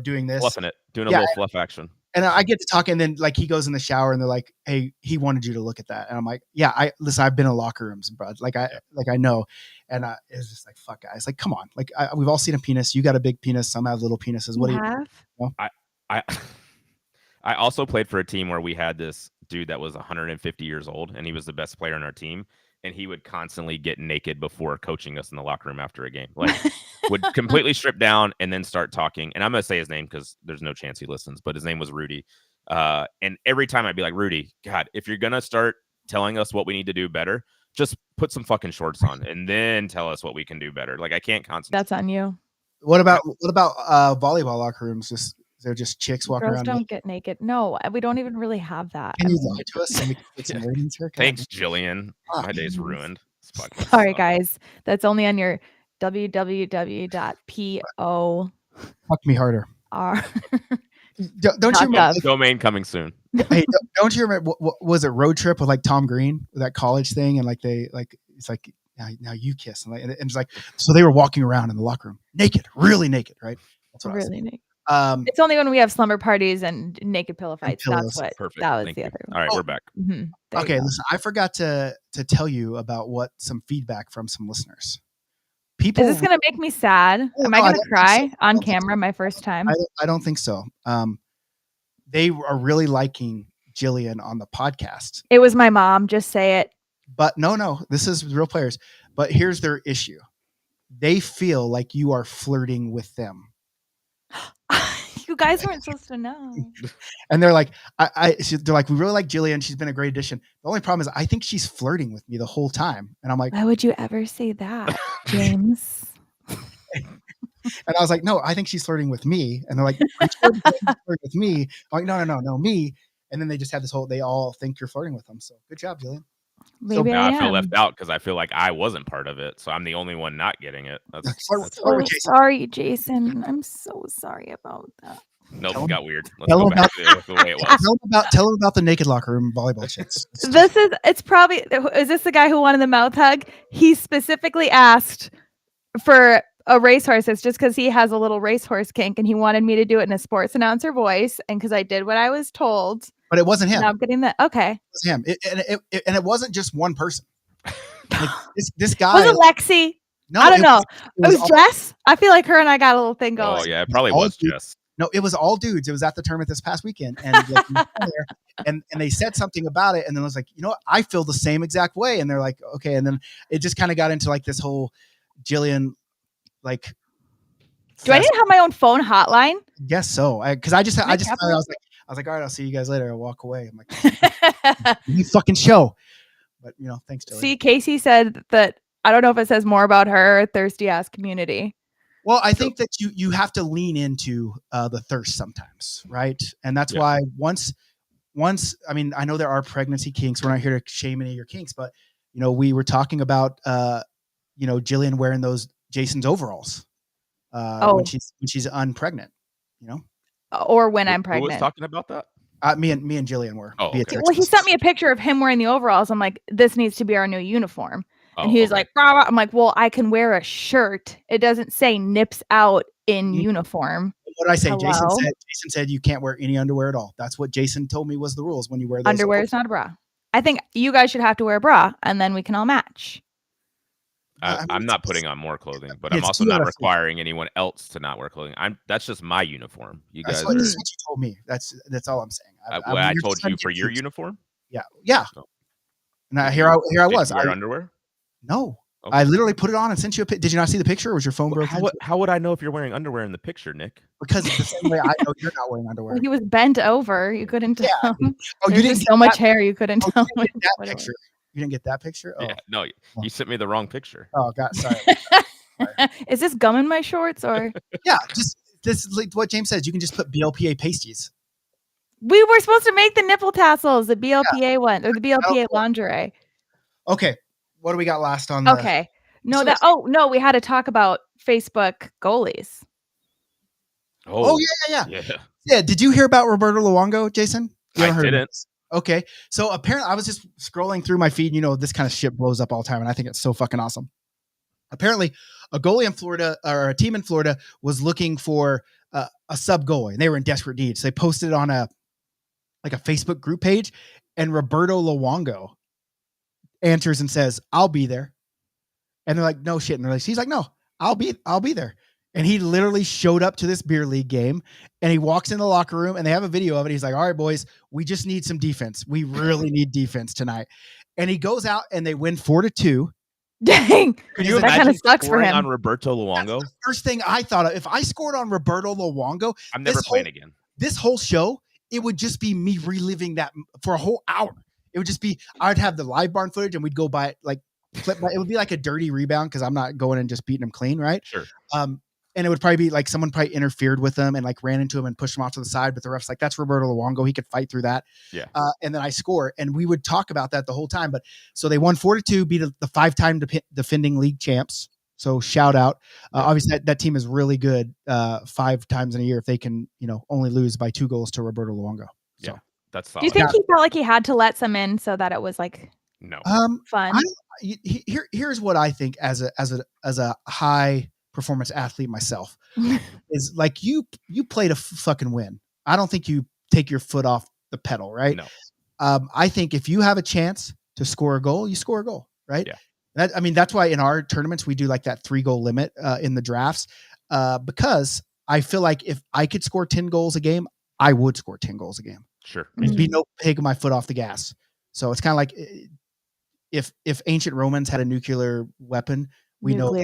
doing this, Fluffing it, doing a Yeah, little fluff action. and I get to talk, and then like he goes in the shower, and they're like, "Hey, he wanted you to look at that," and I'm like, "Yeah, I've been in locker rooms, bro. Like I know," and it's just like, "Fuck, guys, like come on, like we've all seen a penis. You got a big penis. Some have little penises. What do you?" have? I also played for a team where we had this dude that was 150 years old, and he was the best player on our team, and he would constantly get naked before coaching us in the locker room after a game. Like would completely strip down and then start talking. And I'm gonna say his name because there's no chance he listens, but his name was Rudy. And every time I'd be like, Rudy, God, if you're gonna start telling us what we need to do better, just put some fucking shorts on and then tell us what we can do better. Like I can't concentrate. That's on you. What about volleyball locker rooms? Just they're just chicks walking Girls around. don't get naked. No, we don't even really have that. Can I you mean, lie to us? And we can get some ratings here? Thanks, Jillian. Ah, My day's yes. ruined. This podcast sorry, sucks. guys. That's only on your www.por. Fuck me harder. Don't you remember? Gov. Domain coming soon. Hey, don't you remember? What was it? Road Trip with like Tom Green, that college thing, and like they like it's like now you kiss, and it's like so they were walking around in the locker room naked, really naked, right? That's what Really naked. I was. It's only when we have slumber parties and naked pillow fights. pillows. That's what. Perfect. That was Thank the you. other All right, Oh. we're back. one. Okay, listen, I forgot to tell you about what some feedback from some listeners. People, Is this gonna make me sad? Oh, Am no, I I gonna don't think cry so. I on don't think camera my first time? I don't think so. They are really liking Jillian on the podcast, It was my mom. Just say it. but no, this is real players. But here's their issue: they feel like you are flirting with them. You guys weren't supposed to know. And they're like, they're like, we really like Jillian. She's been a great addition. The only problem is, I think she's flirting with me the whole time. And I'm like, Why would you ever say that, James? and I was like, no, I think she's flirting with me. And they're like, "Are you flirting with me?" I'm like, no, me. And then they just have this whole, they all think you're flirting with them. So good job, Jillian. Maybe Now I I feel am. left out because I feel like I wasn't part of it, so I'm the only one not getting it. That's Flirt So with Jason. sorry, Jason. I'm so sorry about that. nope, Tell it him- got weird. Let's tell go him back to the way it was. Tell them about the naked locker room volleyball chicks. It's probably, is this the guy who wanted the mouth hug? He specifically asked for a racehorse. It's just because he has a little racehorse kink and he wanted me to do it in a sports announcer voice. And because I did what I was told. But it wasn't him. Now I'm getting that. Okay. It was him. And it wasn't just one person. Like, this guy. Was it Lexi? No, I don't know. It was all- Jess. I feel like her and I got a little thing going. Oh yeah, it probably all was dudes. Jess. No, it was all dudes. It was at the tournament this past weekend, and like, we were there, and they said something about it, and then I was like, you know what? I feel the same exact way, and they're like, okay, and then it just kind of got into like this whole Jillian, like. Do I need to have my own phone hotline? Guess so. Because I just Can I was capitalize? like, all right, I'll see you guys later. I'll walk away. I'm like, you fucking show. But thanks, Jillian. See, Casey said that, I don't know if it says more about her or thirsty ass community. Well, I think that you have to lean into the thirst sometimes, right? And that's why once, I mean, I know there are pregnancy kinks. We're not here to shame any of your kinks, but we were talking about Jillian wearing those Jason's overalls when she's unpregnant. Or when I'm Who pregnant. was talking about that? Me and Jillian were. Oh, via okay. text Well, he message. sent me a picture of him wearing the overalls. I'm like, this needs to be our new uniform. And Oh, he was okay. like, rah, rah. I'm like, well, I can wear a shirt. It doesn't say nips out in Mhm. uniform. What did I say? Jason Hello? said you can't wear any underwear at all. That's what Jason told me was the rules when you wear those. Underwear is not a bra. I think you guys should have to wear a bra and then we can all match. I'm not putting on more clothing, but it's I'm also 2 out not of 3. requiring anyone else to not wear clothing. That's just my uniform. You guys That's are. what you told me. That's all I'm saying. What I you're told just you for your confused. uniform. Yeah. No. Now Did here I Did was. you wear underwear? No. Okay. I literally put it on and sent you a Did you not see the picture? Or was your phone broken? How would I know if you're wearing underwear in the picture, Nick? Because it's the same way I know you're not wearing underwear. Well, he was bent over. You couldn't tell. Oh, you There's didn't just get so much that- hair you couldn't Oh, tell. you didn't get that what it was. picture. You didn't get that picture? Oh. Yeah, no, you sent me the wrong picture. Oh God, sorry. Is this gum in my shorts or? Yeah, just this is like what James says. You can just put BLPA pasties. We were supposed to make the nipple tassels, the BLPA one, or the BLPA lingerie. Okay, what do we got last on the? Okay, no, we had to talk about Facebook goalies. Oh yeah. Yeah. Did you hear about Roberto Luongo, Jason? You haven't heard of didn't. this? Okay, so apparently I was just scrolling through my feed. You know, this kind of shit blows up all the time, and I think it's so fucking awesome. Apparently, a goalie in Florida or a team in Florida was looking for a sub goalie, and they were in desperate need. So they posted it on a Facebook group page, and Roberto Luongo answers and says, "I'll be there." And they're like, "No shit." And he's like, "No, I'll be there." And he literally showed up to this beer league game, and he walks in the locker room, and they have a video of it. He's like, "All right, boys, we just need some defense. We really need defense tonight." And he goes out, and they win 4-2. Dang, Can you that kind of sucks for him. On Roberto Luongo? That's the first thing I thought of. If I scored on Roberto Luongo, I'm never playing again. This whole show, it would just be me reliving that for a whole hour. It would just be, I'd have the live barn footage, and we'd go by it, like flip by. It would be like a dirty rebound because I'm not going and just beating him clean, right? Sure. And it would probably be like someone probably interfered with him and like ran into him and pushed him off to the side. But the ref's like, "That's Roberto Luongo. He could fight through that." Yeah. And then I score, and we would talk about that the whole time. But so they won 4-2, beat the 5-time defending league champs. So shout out. Obviously that team is really good 5 times in a year if they can, only lose by 2 goals to Roberto Luongo. So. Yeah, that's solid. Do you think he felt like he had to let some in so that it was like no fun? Here's what I think as a high performance athlete myself is like you play to fucking win. I don't think you take your foot off the pedal, right? No. I think if you have a chance to score a goal, you score a goal, right? Yeah. That's why in our tournaments we do like that 3-goal limit in the drafts because I feel like if I could score 10 goals a game, I would score 10 goals a game. Sure. There'd be no taking my foot off the gas. So it's kind of like if ancient Romans had a nuclear weapon, we know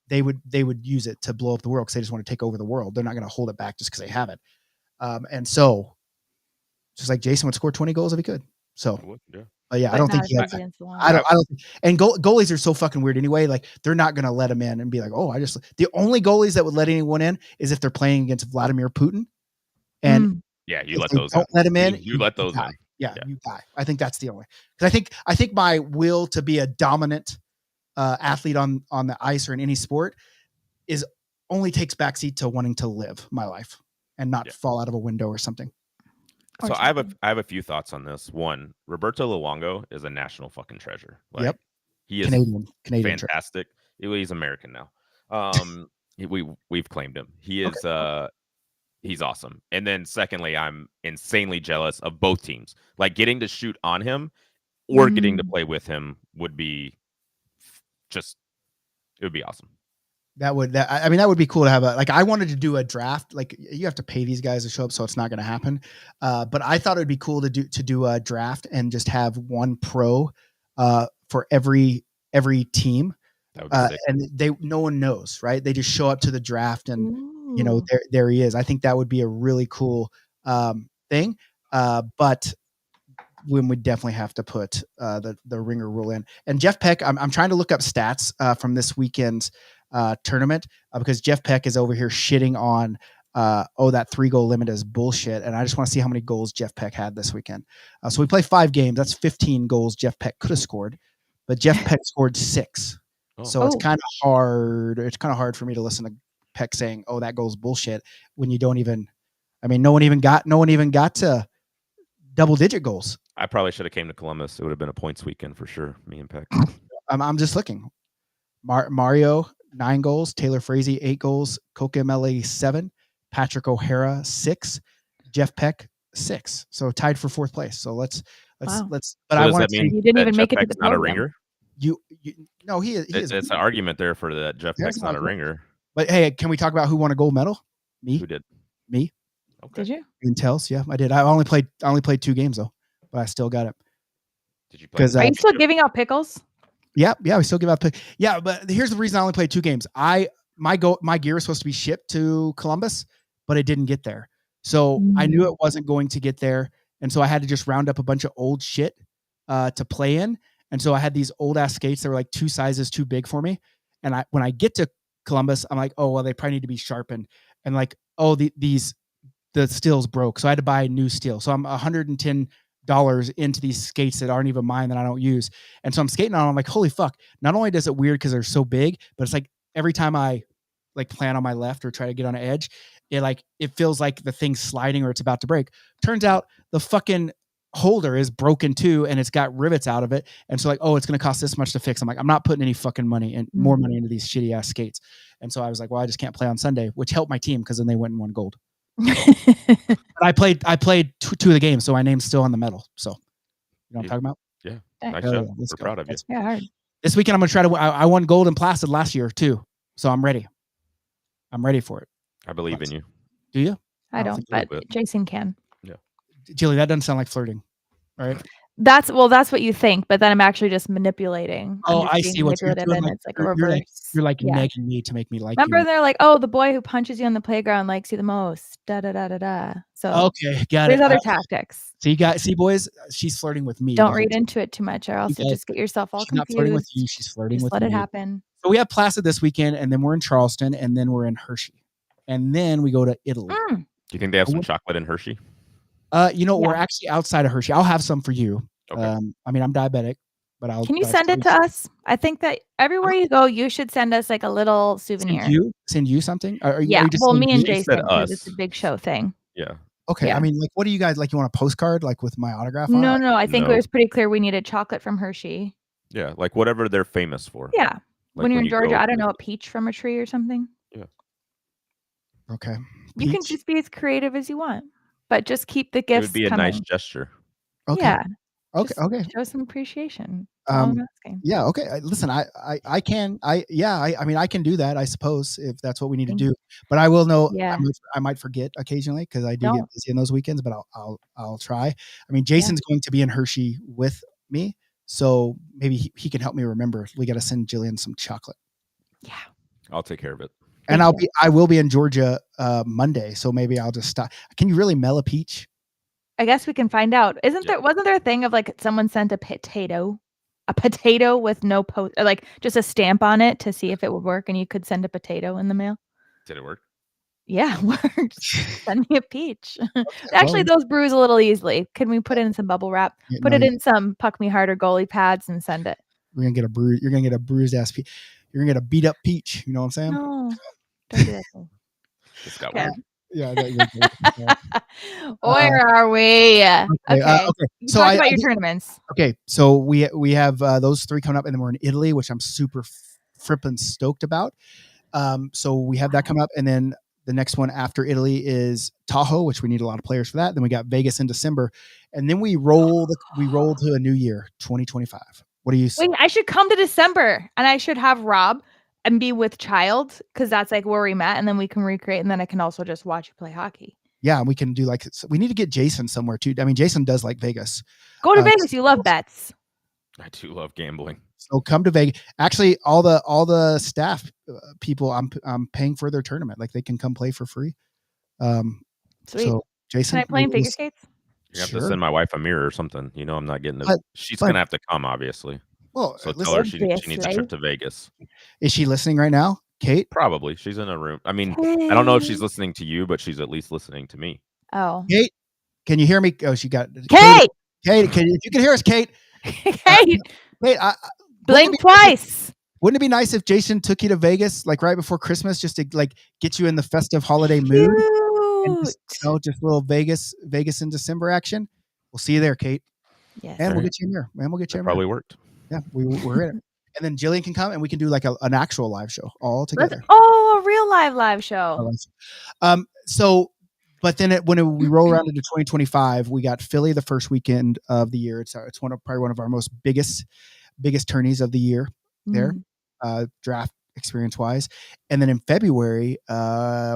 they would use it to blow up the world because they just want to take over the world. They're not going to hold it back just because they have it. And so just like Jason would score 20 goals if he could. So, but I don't think I don't. And goalies are so fucking weird anyway. Like they're not going to let him in and be like, "Oh, the only goalies that would let anyone in is if they're playing against Vladimir Putin." And you let those don't let him in. You let those in. Yeah, you die. I think that's the only. Because I think my will to be a dominant athlete on the ice or in any sport is only takes backseat to wanting to live my life and not fall out of a window or something. So I have a few thoughts on this. One, Roberto Luongo is a national fucking treasure. Like, yep, he is Canadian fantastic. He's American now. We've claimed him. He is he's awesome. And then secondly, I'm insanely jealous of both teams. Like getting to shoot on him or getting to play with him would be it would be awesome. That would be cool to have I wanted to do a draft. Like you have to pay these guys to show up, so it's not going to happen. But I thought it'd be cool to do a draft and just have one pro for every team. That would be sick. And no one knows, right? They just show up to the draft and there he is. I think that would be a really cool thing. But when we definitely have to put the ringer rule in. And Jeff Peck, I'm trying to look up stats from this weekend's tournament because Jeff Peck is over here shitting on that 3-goal limit is bullshit. And I just want to see how many goals Jeff Peck had this weekend. So we play 5 games. That's 15 goals Jeff Peck could have scored, but Jeff Peck scored 6. So it's kind of hard. It's kind of hard for me to listen to Peck saying, "Oh, that goal's bullshit," when you don't even. I mean, no one even got to double-digit goals. I probably should have came to Columbus. It would have been a points weekend for sure. Me and Peck. I'm just looking. Mario 9 goals, Taylor Frazee 8 goals, Kokemelli 7, Patrick O'Hara 6, Jeff Peck 6. So tied for 4th place. So let's. Wow. But so I does want that to mean you didn't even Jeff make it to Peck's the not a podium. ringer? No, he is. It's an argument there for that Jeff There's Peck's an not a argument. ringer. But hey, can we talk about who won a gold medal? Me. Who did? Me. Okay. Did you? Intels. Yeah, I did. I only played 2 games though, but I still got it. Did you play? Are you still giving out pickles? Yeah, we still give out. Yeah, but here's the reason I only played 2 games. My gear was supposed to be shipped to Columbus, but it didn't get there. So I knew it wasn't going to get there, and so I had to just round up a bunch of old shit to play in. And so I had these old ass skates that were like 2 sizes too big for me. And when I get to Columbus, I'm like, oh well, they probably need to be sharpened. And like, oh, the steel's broke, so I had to buy new steel. So I'm $110 into these skates that aren't even mine that I don't use. And so I'm skating on them. I'm like, holy fuck. Not only does it weird because they're so big, but it's like every time I like plan on my left or try to get on an edge, it feels like the thing's sliding or it's about to break. Turns out the fucking holder is broken too, and it's got rivets out of it. And so like, oh, it's going to cost this much to fix. I'm like, I'm not putting any fucking money and more money into these shitty ass skates. And so I was like, well, I just can't play on Sunday, which helped my team because then they went and won gold. But I played 2 of the games, so my name's still on the medal. So you know what I'm talking about? Yeah. Nice job. We're proud of you. Yeah, hard. This weekend I'm gonna try to. I won gold in Placid last year too, so I'm ready. I'm ready for it. I believe in you. Do you? I don't, but Jason can. Yeah. Jilly, that doesn't sound like flirting. All right. That's what you think, but then I'm actually just manipulating. Oh, I see what you're doing. And it's like a reverse. You're like nagging me to make me like Remember, you. they're like, oh, the boy who punches you on the playground likes you the most. Da da da da da. So okay, got there's it. other tactics. See, boys, she's flirting with me. Don't read into it too much, or else you just get yourself all she's confused. Not flirting with you. She's flirting just with let me. it happen. So we have Placid this weekend, and then we're in Charleston, and then we're in Hershey, and then we go to Italy. Do you think they have some chocolate in Hershey? We're actually outside of Hershey. I'll have some for you. Okay. I mean, I'm diabetic, but I'll. Can you send it to us? I think that everywhere you go, you should send us like a little souvenir. Send you something? Are yeah. you just well, me and you? Jason, because it's a big show thing. Yeah. Okay. Yeah. I mean, like, what do you guys like? You want a postcard, like with my autograph on it? No. I think No. it was pretty clear we needed chocolate from Hershey. Yeah, like whatever they're famous for. Yeah. Like when you're in Georgia, go I don't know, a peach from a tree or something. Yeah. Okay. You can just be as creative as you want, but just keep the gifts It would be coming. a nice gesture. Okay. Yeah. Okay. Okay. Show some appreciation. That's all I'm asking. Yeah. Okay. Listen, I mean, I can do that, I suppose, if that's what we need to do. But I will know. Yeah. I might forget occasionally because I do Don't. get busy in those weekends. But I'll try. I mean, Jason's going to be in Hershey with me, so maybe he can help me remember. We got to send Jillian some chocolate. Yeah. I'll take care of it. And I will be in Georgia Monday, so maybe I'll just stop. Can you really melt a peach? I guess we can find out. Wasn't there a thing of like someone sent a potato with no post, or like just a stamp on it to see if it would work, and you could send a potato in the mail? Did it work? Yeah, it worked. Send me a peach. Actually, those bruise a little easily. Can we put it in some bubble wrap? Put it in some Puck Me Harder goalie pads and send it. We're gonna get a bruise. You're gonna get a bruised ass peach. You're gonna get a beat up peach. You know what I'm saying? No, don't do that. Just got Okay. one. Yeah. Where are we? Okay. You So talk about your tournaments. Okay, so we have those 3 coming up, and then we're in Italy, which I'm super frippin' stoked about. So we have that coming up, and then the next one after Italy is Tahoe, which we need a lot of players for that. Then we got Vegas in December, and then we roll to a new year, 2025. What do you say? Wait, I should come to December, and I should have Rob and be with Child, because that's like where we met, and then we can recreate, and then I can also just watch you play hockey. Yeah, and we can do we need to get Jason somewhere too. I mean, Jason does like Vegas. Go to Vegas. You love bets. I do love gambling. So come to Vegas. Actually, all the staff people, I'm paying for their tournament. Like they can come play for free. Sweet. So Jason, Can I play in figure skates? You have to send my wife a mirror or something. You know, I'm not getting it. She's but- gonna have to come, obviously. Well, So tell her she needs a trip to Vegas. Is she listening right now, Kate? Probably. She's in a room. I mean, I don't know if she's listening to you, but she's at least listening to me. Oh. Kate, can you hear me? Oh, she got Kate. Kate, if you can hear us, Kate. Kate. Kate, Blink twice. Wouldn't it be nice if Jason took you to Vegas, like right before Christmas, just to like get you in the festive holiday mood? And just a little Vegas in December action. We'll see you there, Kate. Yes. And we'll get you in here. And we'll get you in. Probably worked. Yeah, we're in it. And then Jillian can come, and we can do like an actual live show all together. A real live show. But then when we roll around into 2025, we got Philly the first weekend of the year. It's probably one of our most biggest biggest tourneys of the year there, draft experience wise. And then in February,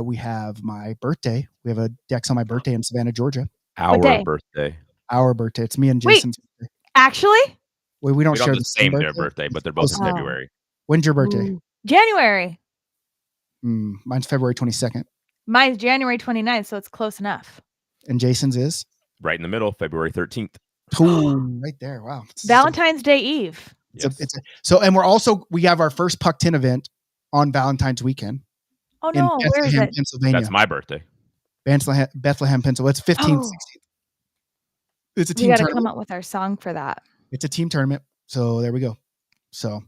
we have my birthday. We have a Dex on my birthday in Savannah, Georgia. Our day? birthday. Our birthday. It's me and Wait. Jason's birthday. Actually? We don't share have the same their birthday. birthday, but they're both in Oh. February. When's your birthday? Ooh. January. Mine's February 22nd. Mine's January 29th, so it's close enough. And Jason's is? Right in the middle, February 13th. Ooh, right there. Wow. Valentine's Day Eve. We have our first Puck 10 event on Valentine's weekend. Oh in no, where is Bethlehem, it? Pennsylvania. That's my birthday. Bethlehem, Pennsylvania. It's 15th, 16th. It's a We team got to tournament. come up with our song for that. It's a team tournament. So there we go. So,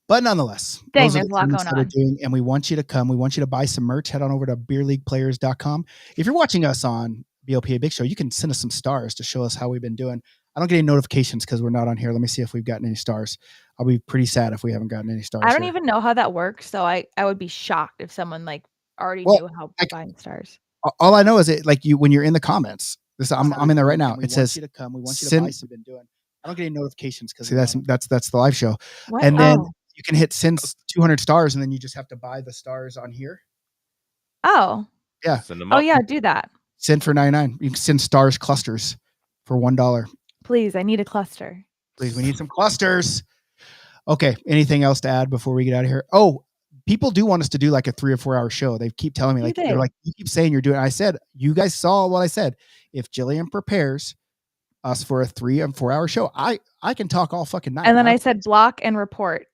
but nonetheless, Dang, those are there's the a lot tournaments going that we're on. doing, and we want you to come. We want you to buy some merch. Head on over to beerleagueplayers.com. If you're watching us on BLPA Big Show, you can send us some stars to show us how we've been doing. I don't get any notifications because we're not on here. Let me see if we've gotten any stars. I'll be pretty sad if we haven't gotten any stars. I don't here. even know how that works, so I would be shocked if someone like already Well, knew how buying stars. All I know is it like you when you're in the comments. I'm in there right now. We Oh. It says want you to come. we want you to buy some. Been doing. I don't get any notifications because that's the live show. What? And then Oh. you can hit send 200 stars, and then you just have to buy the stars on here. Oh. Yeah. Send them Oh up. yeah, do that. Send for 99. You can send stars clusters for $1. Please, I need a cluster. Please, we need some clusters. Okay. Anything else to add before we get out of here? Oh, people do want us to do like a 3 or 4 hour show. They keep telling me they're like, you keep saying you're doing. I said, you guys saw what I said. If Jillian prepares us for a 3 and 4 hour show, I can talk all fucking night. And then I said block and report.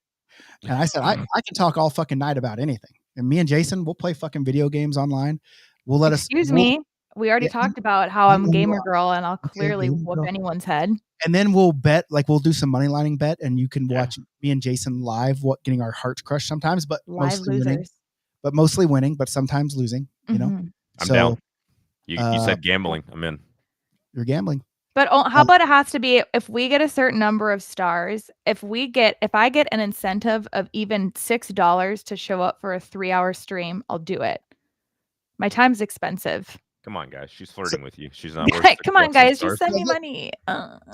And I said, I can talk all fucking night about anything. And me and Jason, we'll play fucking video games online. We'll let Excuse me. We already talked about how I'm a gamer girl and I'll clearly whoop anyone's head. And then we'll bet, like we'll do some money lining bet, and you can watch me and Jason live, getting our hearts crushed sometimes, but Live mostly losers. winning, but sometimes losing, you know? Mhm. I'm down. You said gambling. I'm in. You're gambling. But how about it has to be if we get a certain number of stars, if I get an incentive of even $6 to show up for a 3 hour stream, I'll do it. My time's expensive. Come on, guys. She's flirting with you. She's not worth Come on, $6 guys. stars. Just send me money.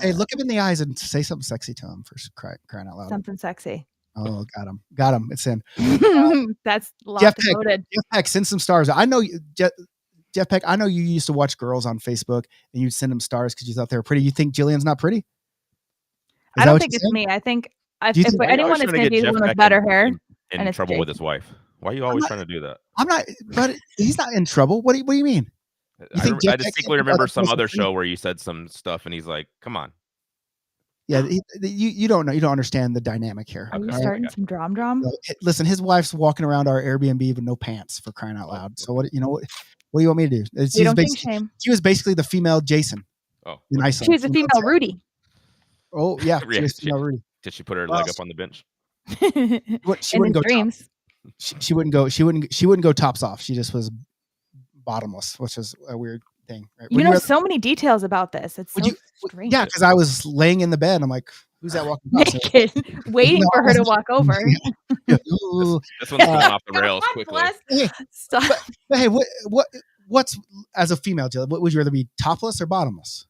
Hey, look him in the eyes and say something sexy to him for crying out loud. Something sexy. Oh, got him. It's in. That's locked Jeff and loaded. Peck, send some stars. I know you, Jeff Peck. I know you used to watch girls on Facebook and you'd send them stars because you thought they were pretty. You think Jillian's not pretty? I don't think it's me. I think if anyone is going to be the one with better hair in trouble with his wife. Why are you always trying to do that? I'm not, but he's not in trouble. What do you mean? I distinctly remember some other show where you said some stuff and he's like, come on. Yeah, you don't know. You don't understand the dynamic here. Are you starting some drum? Listen, his wife's walking around our Airbnb with no pants, for crying out loud. So what do you want me to do? She was basically the female Jason. Oh, she was a female Rudy. Oh yeah, she was female Rudy. Did she put her leg up on the bench? She wouldn't go dreams. She wouldn't go. She wouldn't go tops off. She just was bottomless, which is a weird thing. Right? You know so many details about this. It's so strange. Yeah, because I was laying in the bed. I'm like, who's that walking past? Naked, waiting for her to walk over. This one's going off the rails quickly. Stop. But hey, what's as a female, Jill? What would you rather be, topless or bottomless?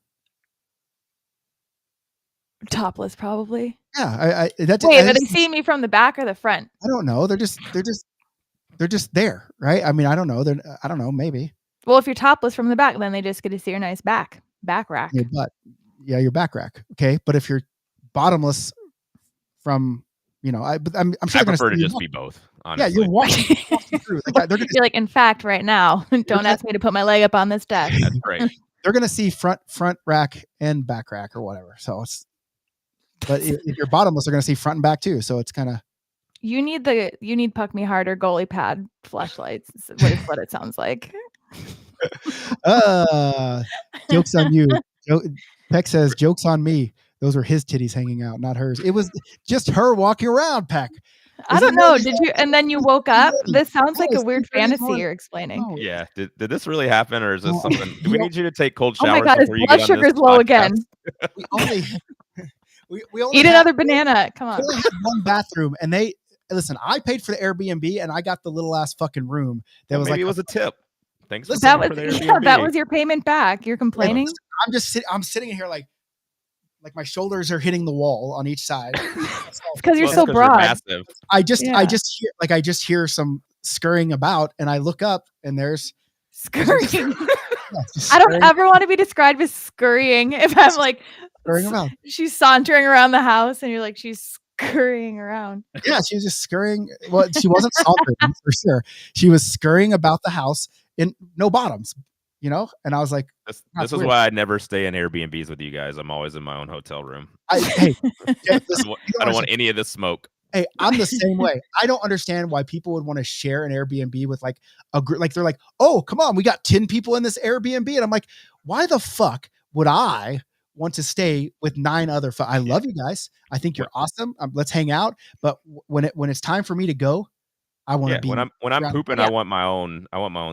Topless, probably. Yeah, Wait, are they seeing me from the back or the front? I don't know. They're just there, right? I mean, I don't know. I don't know. Maybe. Well, if you're topless from the back, then they just get to see your nice back rack. Your butt. Yeah, your back rack. Okay, but if you're bottomless from, I'm sure. I prefer to just be both. Honestly. Yeah, you're walking through. You're like, in fact, right now, don't ask me to put my leg up on this desk. That's right. They're gonna see front rack and back rack or whatever. So it's. But if you're bottomless, they're gonna see front and back too. So it's kind of. You need Puck Me Harder goalie pad flashlights. What it sounds like. Joke's on you. Peck says, joke's on me. Those were his titties hanging out, not hers. It was just her walking around, Peck. I don't know. Did you? And then you woke up. This sounds like a weird fantasy you're explning. No. Yeah. Did this really happen, or is this something? Do we need you to take cold Oh showers? my God, his blood sugar's low again. We only eat another banana. Come on. We only had one bathroom, and listen. I paid for the Airbnb, and I got the little ass fucking room. That was maybe like it was a tip. Thanks. That was your payment back. You're complaining. I'm sitting here like like my shoulders are hitting the wall on each side. Because you're Well, so it's 'cause broad. massive. I just Yeah. hear some scurrying about, and I look up, and there's Scurrying. just I don't scurrying- ever want to be described as scurrying if I'm like scurrying around. she's sauntering around the house and you're like she's scurrying around. Yeah, she was just scurrying. Well, she wasn't sauntering for sure. She was scurrying about the house in no bottoms, you know. And I was like, This That's is weird. why I never stay in Airbnbs with you guys. I'm always in my own hotel room. hey, I don't want any of this smoke. Hey, I'm the same way. I don't understand why people would want to share an Airbnb with like a group. Like they're like, oh, come on, we got 10 people in this Airbnb. And I'm like, why the fuck would I want to stay with 9 other? I love you guys. I think you're awesome. Let's hang out. But when it's time for me to go, I want to be. When I'm around- pooping, Yeah. I want my own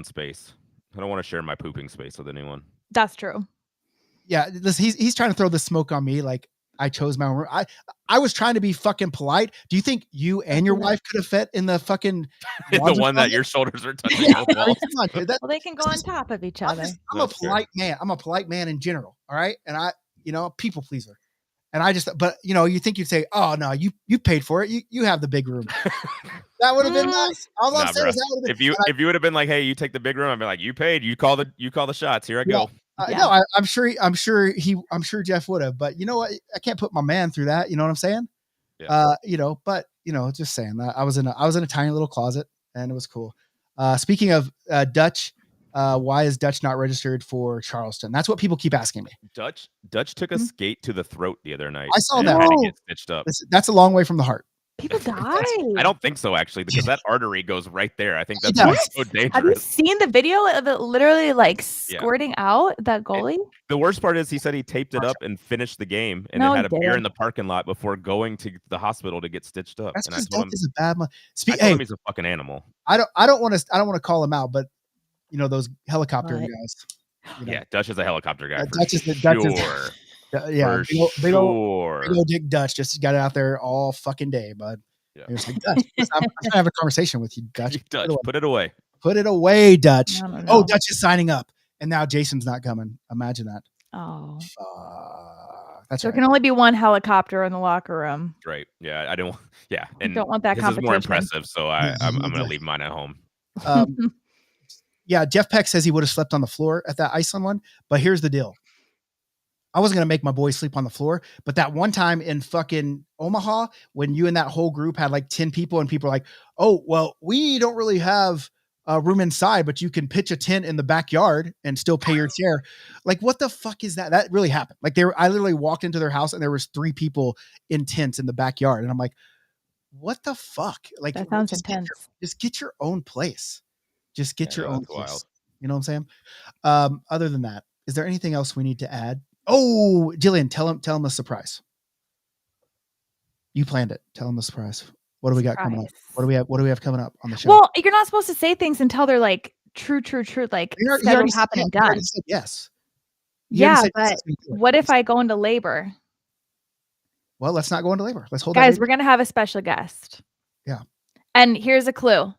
space. I don't want to share my pooping space with anyone. That's true. Yeah, he's trying to throw the smoke on me. Like I chose my own room. I was trying to be fucking polite. Do you think you and your wife could have fit in the fucking the laundry one that closet? your shoulders are touching. Yeah, the I mean, wall. come on, dude. Well, they can go on top of each other. I'm a That's fair. polite man. I'm a polite man in general. All right. And I, a people pleaser. And I just, but you think you'd say, oh no, you paid for it. You have the big room. That would have been nice. All I'm Nah, saying bro. is that would have been. If you would have been like, hey, you take the big room, I'd be like, you paid. You call the shots. Here I go. Yeah. No, I'm sure Jeff would have, but you know what? I can't put my man through that. You know what I'm saying? Yeah. Just saying. I was in a tiny little closet, and it was cool. Speaking of Dutch, why is Dutch not registered for Charleston? That's what people keep asking me. Dutch took a skate to the throat the other night. I saw and that. Had to Oh. get stitched up. That's a long way from the heart. People die. I don't think so, actually, because that artery goes right there. I think that's It why does. it's so Have you dangerous. seen the video of it literally like Yeah. squirting out that goalie? The worst part is he said he taped it up and finished the game, and No, then had he a beer didn't. in the parking lot before going to the hospital to get stitched up. That's And I because told Dutch him, is a bad man. I told him he's a fucking animal. I don't want to call him out, but those helicopter What? guys. Yeah, Dutch is a helicopter guy for Dutch is sure. yeah, For big old sure. Dick Dutch just got out there all fucking day, bud. Yeah. He was like, Dutch, I'm trying to have a conversation with you, Dutch. Dutch, put it away. Put it away, Dutch. I don't Oh, know. Dutch is signing up, and now Jason's not coming. Imagine that. Oh, That's there right. can only be one helicopter in the locker room. Right. Yeah, I don't. Yeah, You and don't want that his is more competition. impressive, so I'm going to leave mine at home. Yeah, Jeff Peck says he would have slept on the floor at that Iceland one, but here's the deal. I wasn't going to make my boys sleep on the floor, but that one time in fucking Omaha, when you and that whole group had like 10 people and people are like, oh, well, we don't really have a room inside, but you can pitch a tent in the backyard and still pay your share. Like, what the fuck is that? That really happened. Like I literally walked into their house and there was 3 people in tents in the backyard. And I'm like, what the fuck? Like, That sounds just intense. just get your own place. Just get your own that's place. wild. You know what I'm saying? Other than that, is there anything else we need to add? Oh, Jillian, tell him a surprise. You planned it. Tell him a surprise. What do we got coming up? What do we have coming up on the show? Well, you're not supposed to say things until they're like true, like You already scheduled, said- happening, you already done. said yes. You already Yeah, said yes, but it's gonna do it. what if I go into labor? Well, let's not go into labor. Let's hold Guys, that. we're gonna have a special guest. Yeah. And here's a clue.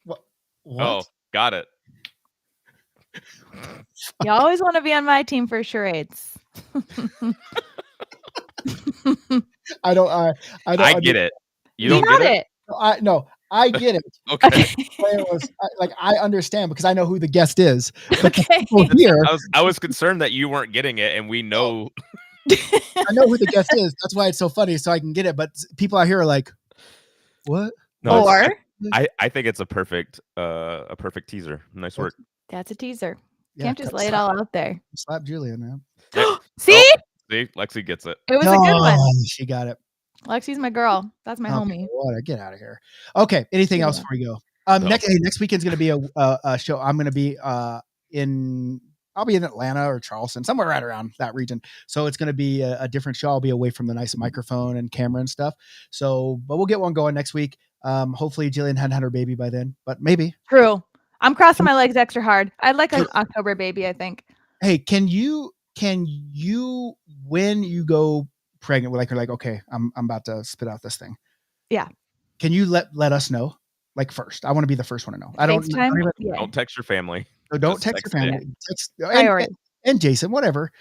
What? Oh, got it. You always want to be on my team for charades. I don't. I get it. You You don't got get it? it. I get it. Okay. Okay. I understand because I know who the guest is. But Okay. people here, I was concerned that you weren't getting it, and we know. I know who the guest is. That's why it's so funny, so I can get it. But people out here are like, "What?" No, it's- Or I think it's a perfect teaser. Nice work. that's a teaser. Yeah, Can't just lay it all out there. Slap Julia, man. See? Oh, see, Lexi gets it. It was a good one. She got it. Lexi's my girl. That's my homie. Water. Get out of here. Okay. Anything else Yeah. before we go? No. Next weekend's going to be a show. I'm going to be I'll be in Atlanta or Charleston, somewhere right around that region. So it's going to be a different show. I'll be away from the nice microphone and camera and stuff. So, but we'll get one going next week. Hopefully Jillian hadn't had her baby by then, but maybe. True. I'm crossing my legs extra hard. I'd like an October baby, I think. Hey, can you when you go pregnant, like, okay, I'm about to spit out this thing. Yeah. Can you let us know? Like first, I want to be the first one to know. I don't FaceTime? even- Yeah. Don't text your family. So don't Just text your text it. family. Text Priority. and Jason, whatever.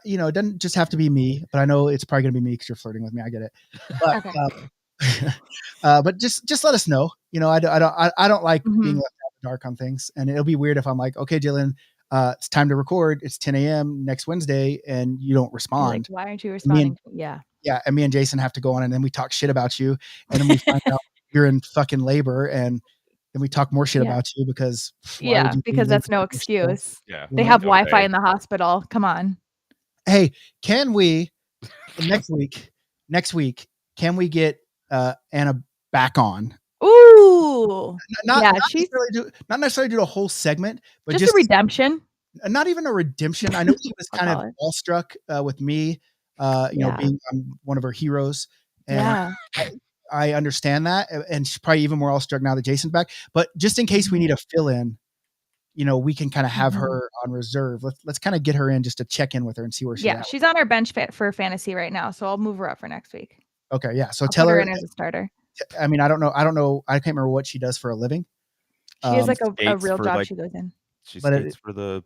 You know, it doesn't just have to be me, but I know it's probably gonna be me because you're flirting with me. I get it. But Okay. but just let us know. You know, I don't like being Mhm. left out in the dark on things, and it'll be weird if I'm like, okay, Jillian, it's time to record. It's 10 a.m. next Wednesday, and you don't You're like, respond. why aren't you Me responding? and Yeah. yeah, and me and Jason have to go on, and then we talk shit about you, and then we find out you're in fucking labor, and then we talk more shit Yeah. about you because why Yeah, would you be because in that's labor no for yourself? excuse. Yeah. They You have know? No Wi-Fi pay. in the hospital. Come on. Hey, can we next week? Can we get Anna back on? Ooh. Not Yeah, not she's not necessarily do a whole segment, but just a redemption. not even a redemption. I know she was I'll kind of call it. awestruck with me, you know, Yeah. being one of her heroes, and Yeah. I understand that, and she's probably even more awestruck now that Jason's back. But just in case we need a fill in, you know, we can kind of have Mhm. her on reserve. Let's kind of get her in just to check in with her and see where she's Yeah, at. she's on our bench for fantasy right now, so I'll move her up for next week. Okay, yeah. So I'll tell put her her. in as a starter. I mean, I don't know. I can't remember what she does for a living. She has like a Skates real for, job like- she goes in. She But skates for the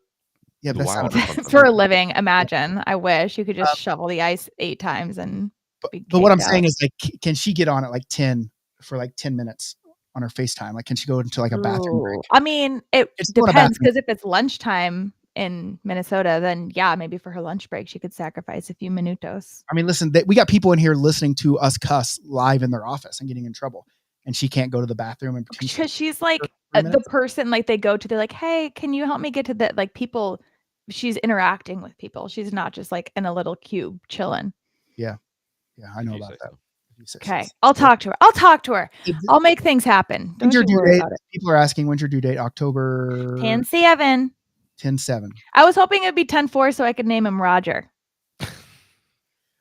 yeah, that Wild sounds. or something. For a living, imagine. I wish you could just shovel the ice 8 times and be But what I'm caked saying out. is, like, can she get on at like 10 for like 10 minutes on her FaceTime? Like, can she go into like a bathroom break? Ooh, I mean, it It's still in a depends bathroom. because if it's lunchtime in Minnesota, then yeah, maybe for her lunch break she could sacrifice a few minutos. I mean, listen, we got people in here listening to us cuss live in their office and getting in trouble, and she can't go to the bathroom and pretend Because she's for like 3 the minutes. person like they go to, they're like, "Hey, can you help me get to the like people?" She's interacting with people. She's not just like in a little cube chilling. Yeah, I know If you about say that. so. If you say Okay, so. I'll talk to her. I'll talk to her. When's I'll make things happen. Don't your you due worry date? about it. People are asking when's your due date? October 10-7. 10/7. I was hoping it'd be 10-4 so I could name him Roger.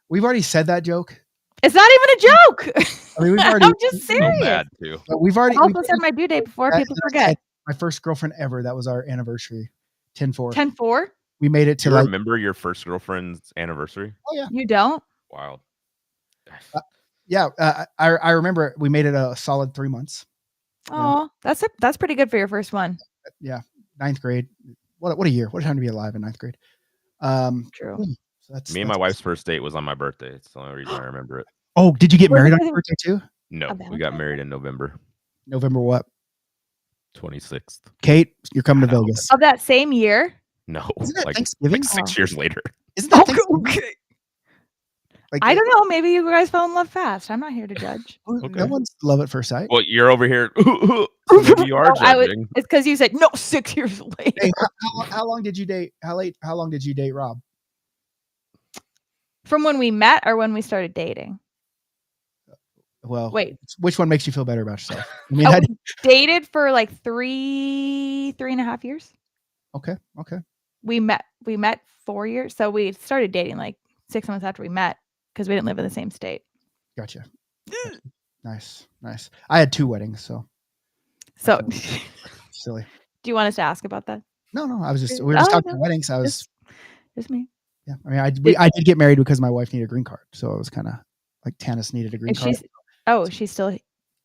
We've already said that joke. It's not even a joke. I mean, we've already. I'm just Feel serious. bad too. But we've already. I also said my due date before that, people and I forget. said my first girlfriend ever. That was our anniversary. 10/4. 10-4? We made it Do to you like. remember your first girlfriend's anniversary? Oh yeah. You don't? Wild. Yeah, I remember we made it a solid 3 months. Oh, that's pretty good for your first one. Yeah, 9th grade. What a year! What a time to be alive in 9th grade. True. So that's Me and my wife's first date was on my birthday. It's the only reason I remember it. Oh, did you get Was married it on your birthday too? No, A we got Valentine's married in November November what? 26th. Kate, you're coming to Wow. Vegas. Of that same year? No, Isn't that like Thanksgiving? 6 years later. Isn't that Thanksgiving? Okay. Like, I don't know. Maybe you guys fell in love fast. I'm not here to judge. Okay. No one's love at first sight. Well, you're over here. So maybe you are No, judging. it's because you said no 6 years later. Hey, how long did you date? How long did you date Rob? From when we met or when we started dating? Well, Wait. which one makes you feel better about yourself? I mean, Oh, we dated for like 3.5 years. okay. We met 4 years. So we started dating like 6 months after we met because we didn't live in the same state. Gotcha. Nice. I had 2 weddings, so So silly. do you want us to ask about that? No, I was just we were just Oh, talking no. about weddings. I was Just me. yeah. I mean, I did get married because my wife needed a green card, so it was kind of like Tanis needed a green And card. she's still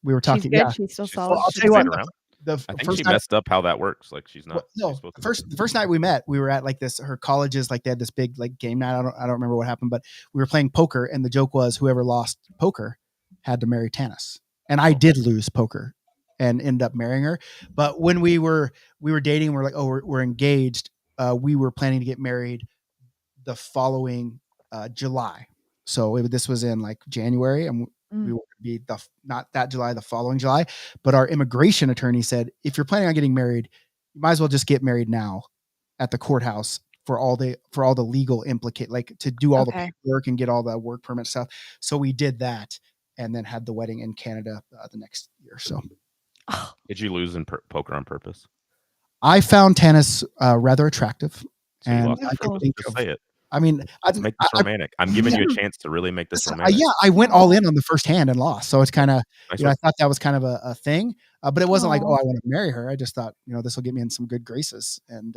We were she's talking. good. Yeah. She's still She's- solid. I'll She's tell you what. stayed around. The I think first she night, messed up how that works. Like she's not. no, she's supposed to the first night we met, we were at like her college's like they had this big like game night. I don't remember what happened, but we were playing poker, and the joke was whoever lost poker had to marry Tanis, and I did lose poker and end up marrying her. But when we were dating, we're like, oh, we're engaged. We were planning to get married the following July. So this was in like January, and we would be not that July, the following July. But our immigration attorney said, if you're planning on getting married, you might as well just get married now at the courthouse for all the legal like to do all the paperwork and get all the work permit stuff. So we did that, and then had the wedding in Canada the next year. So Did you lose in poker on purpose? I found Tanis rather attractive, So you and lost on I could purpose. think Just of. say it. I mean, Let's make this romantic. I'm giving you a chance to really make this romantic. yeah, I went all in on the first hand and lost. So it's kind of, Nice I thought that was kind of a thing, but it wasn't like, Aw. oh, I want to marry her. I just thought, this will get me in some good graces. And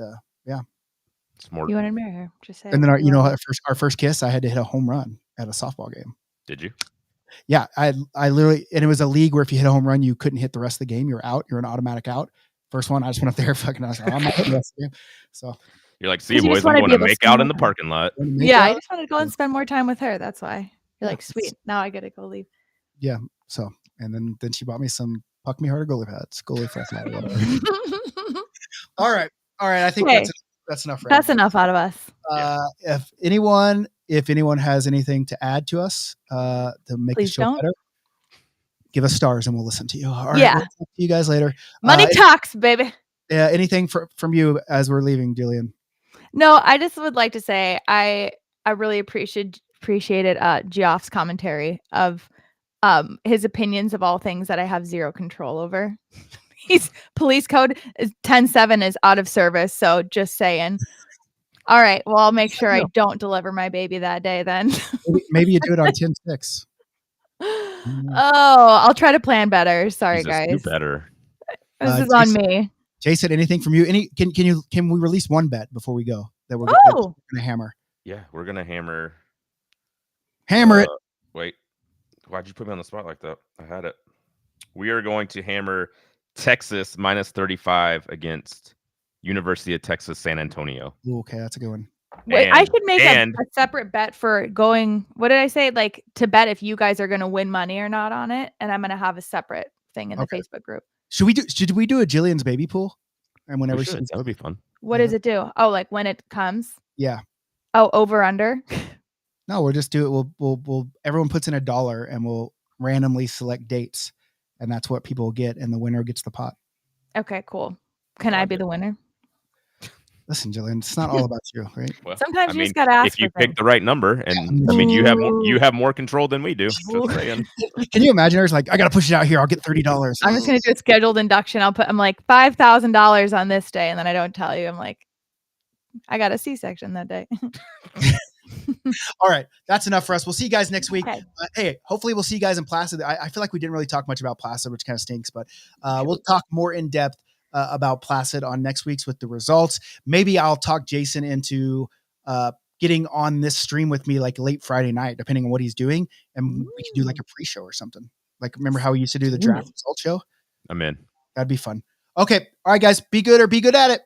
It's more. You want to marry her? Just say. and then you love her. our first kiss, I had to hit a home run at a softball game. Did you? Yeah, I literally, and it was a league where if you hit a home run, you couldn't hit the rest of the game. You're out. You're an automatic out. First one, I just went up there, fucking. I was like, I'm not putting this. So You're like, see you 'Cause you boys, just I'm wanna going be to able to make out in spend the more parking lot. Yeah, I just wanted to go and spend more time with her. That's why. You're like, Yeah. sweet. Now I gotta go leave. Yeah. So, and then she bought me some Puck Me Harder goalie pads, goalie fresh hat, whatever. All right. I think Okay. that's enough. That's enough out of us. If anyone has anything to add to us to make Please the show don't. better, give us stars and we'll listen to you. All right. Yeah. We'll talk to you guys later. Money talks, baby. Yeah. Anything from you as we're leaving, Jillian? No, I just would like to say I really appreciated Geoff's commentary of his opinions of all things that I have zero control over. He's police code is 10.7 is out of service, so just saying. All right, well, I'll make sure I don't deliver my baby that day then. Maybe you do it on 10.6. Oh, I'll try to plan better. Sorry, Jesus, guys. do better. This is on me. Jason, anything from you? Can we release one bet before we go that we're gonna hammer? Yeah, we're gonna hammer it. Wait, why'd you put me on the spot like that? I had it. We are going to hammer Texas minus 35 against University of Texas San Antonio. Ooh, okay, that's a good one. Wait, I should make a separate bet for going. What did I say? Like to bet if you guys are going to win money or not on it, and I'm going to have a separate thing in the Facebook group. Should we do a Jillian's baby pool? And whenever that would be fun. What does it do? Oh, like when it comes? Yeah. Oh, over under. No, we'll just do it. We'll everyone puts in $1 and we'll randomly select dates, and that's what people get, and the winner gets the pot. Okay, cool. Can I be the winner? Listen, Jillian, it's not all about you, right? Well, sometimes you just gotta ask. If you pick the right number, and I mean, you have more control than we do. Just saying. Can you imagine? Her like, I gotta push it out here. I'll get $30. I'm just gonna do a scheduled induction. I'm like $5,000 on this day, and then I don't tell you. I'm like, I got a C-section that day. All right, that's enough for us. We'll see you guys next week. Okay. Hey, hopefully we'll see you guys in Placid. I feel like we didn't really talk much about Placid, which kind of stinks, but we'll talk more in depth about Placid on next week's with the results. Maybe I'll talk Jason into getting on this stream with me like late Friday night, depending on what he's doing, and we can do like a pre-show or something. Like, remember how we used to do the draft result show? I'm in. That'd be fun. Okay, all right, guys, be good or be good at it.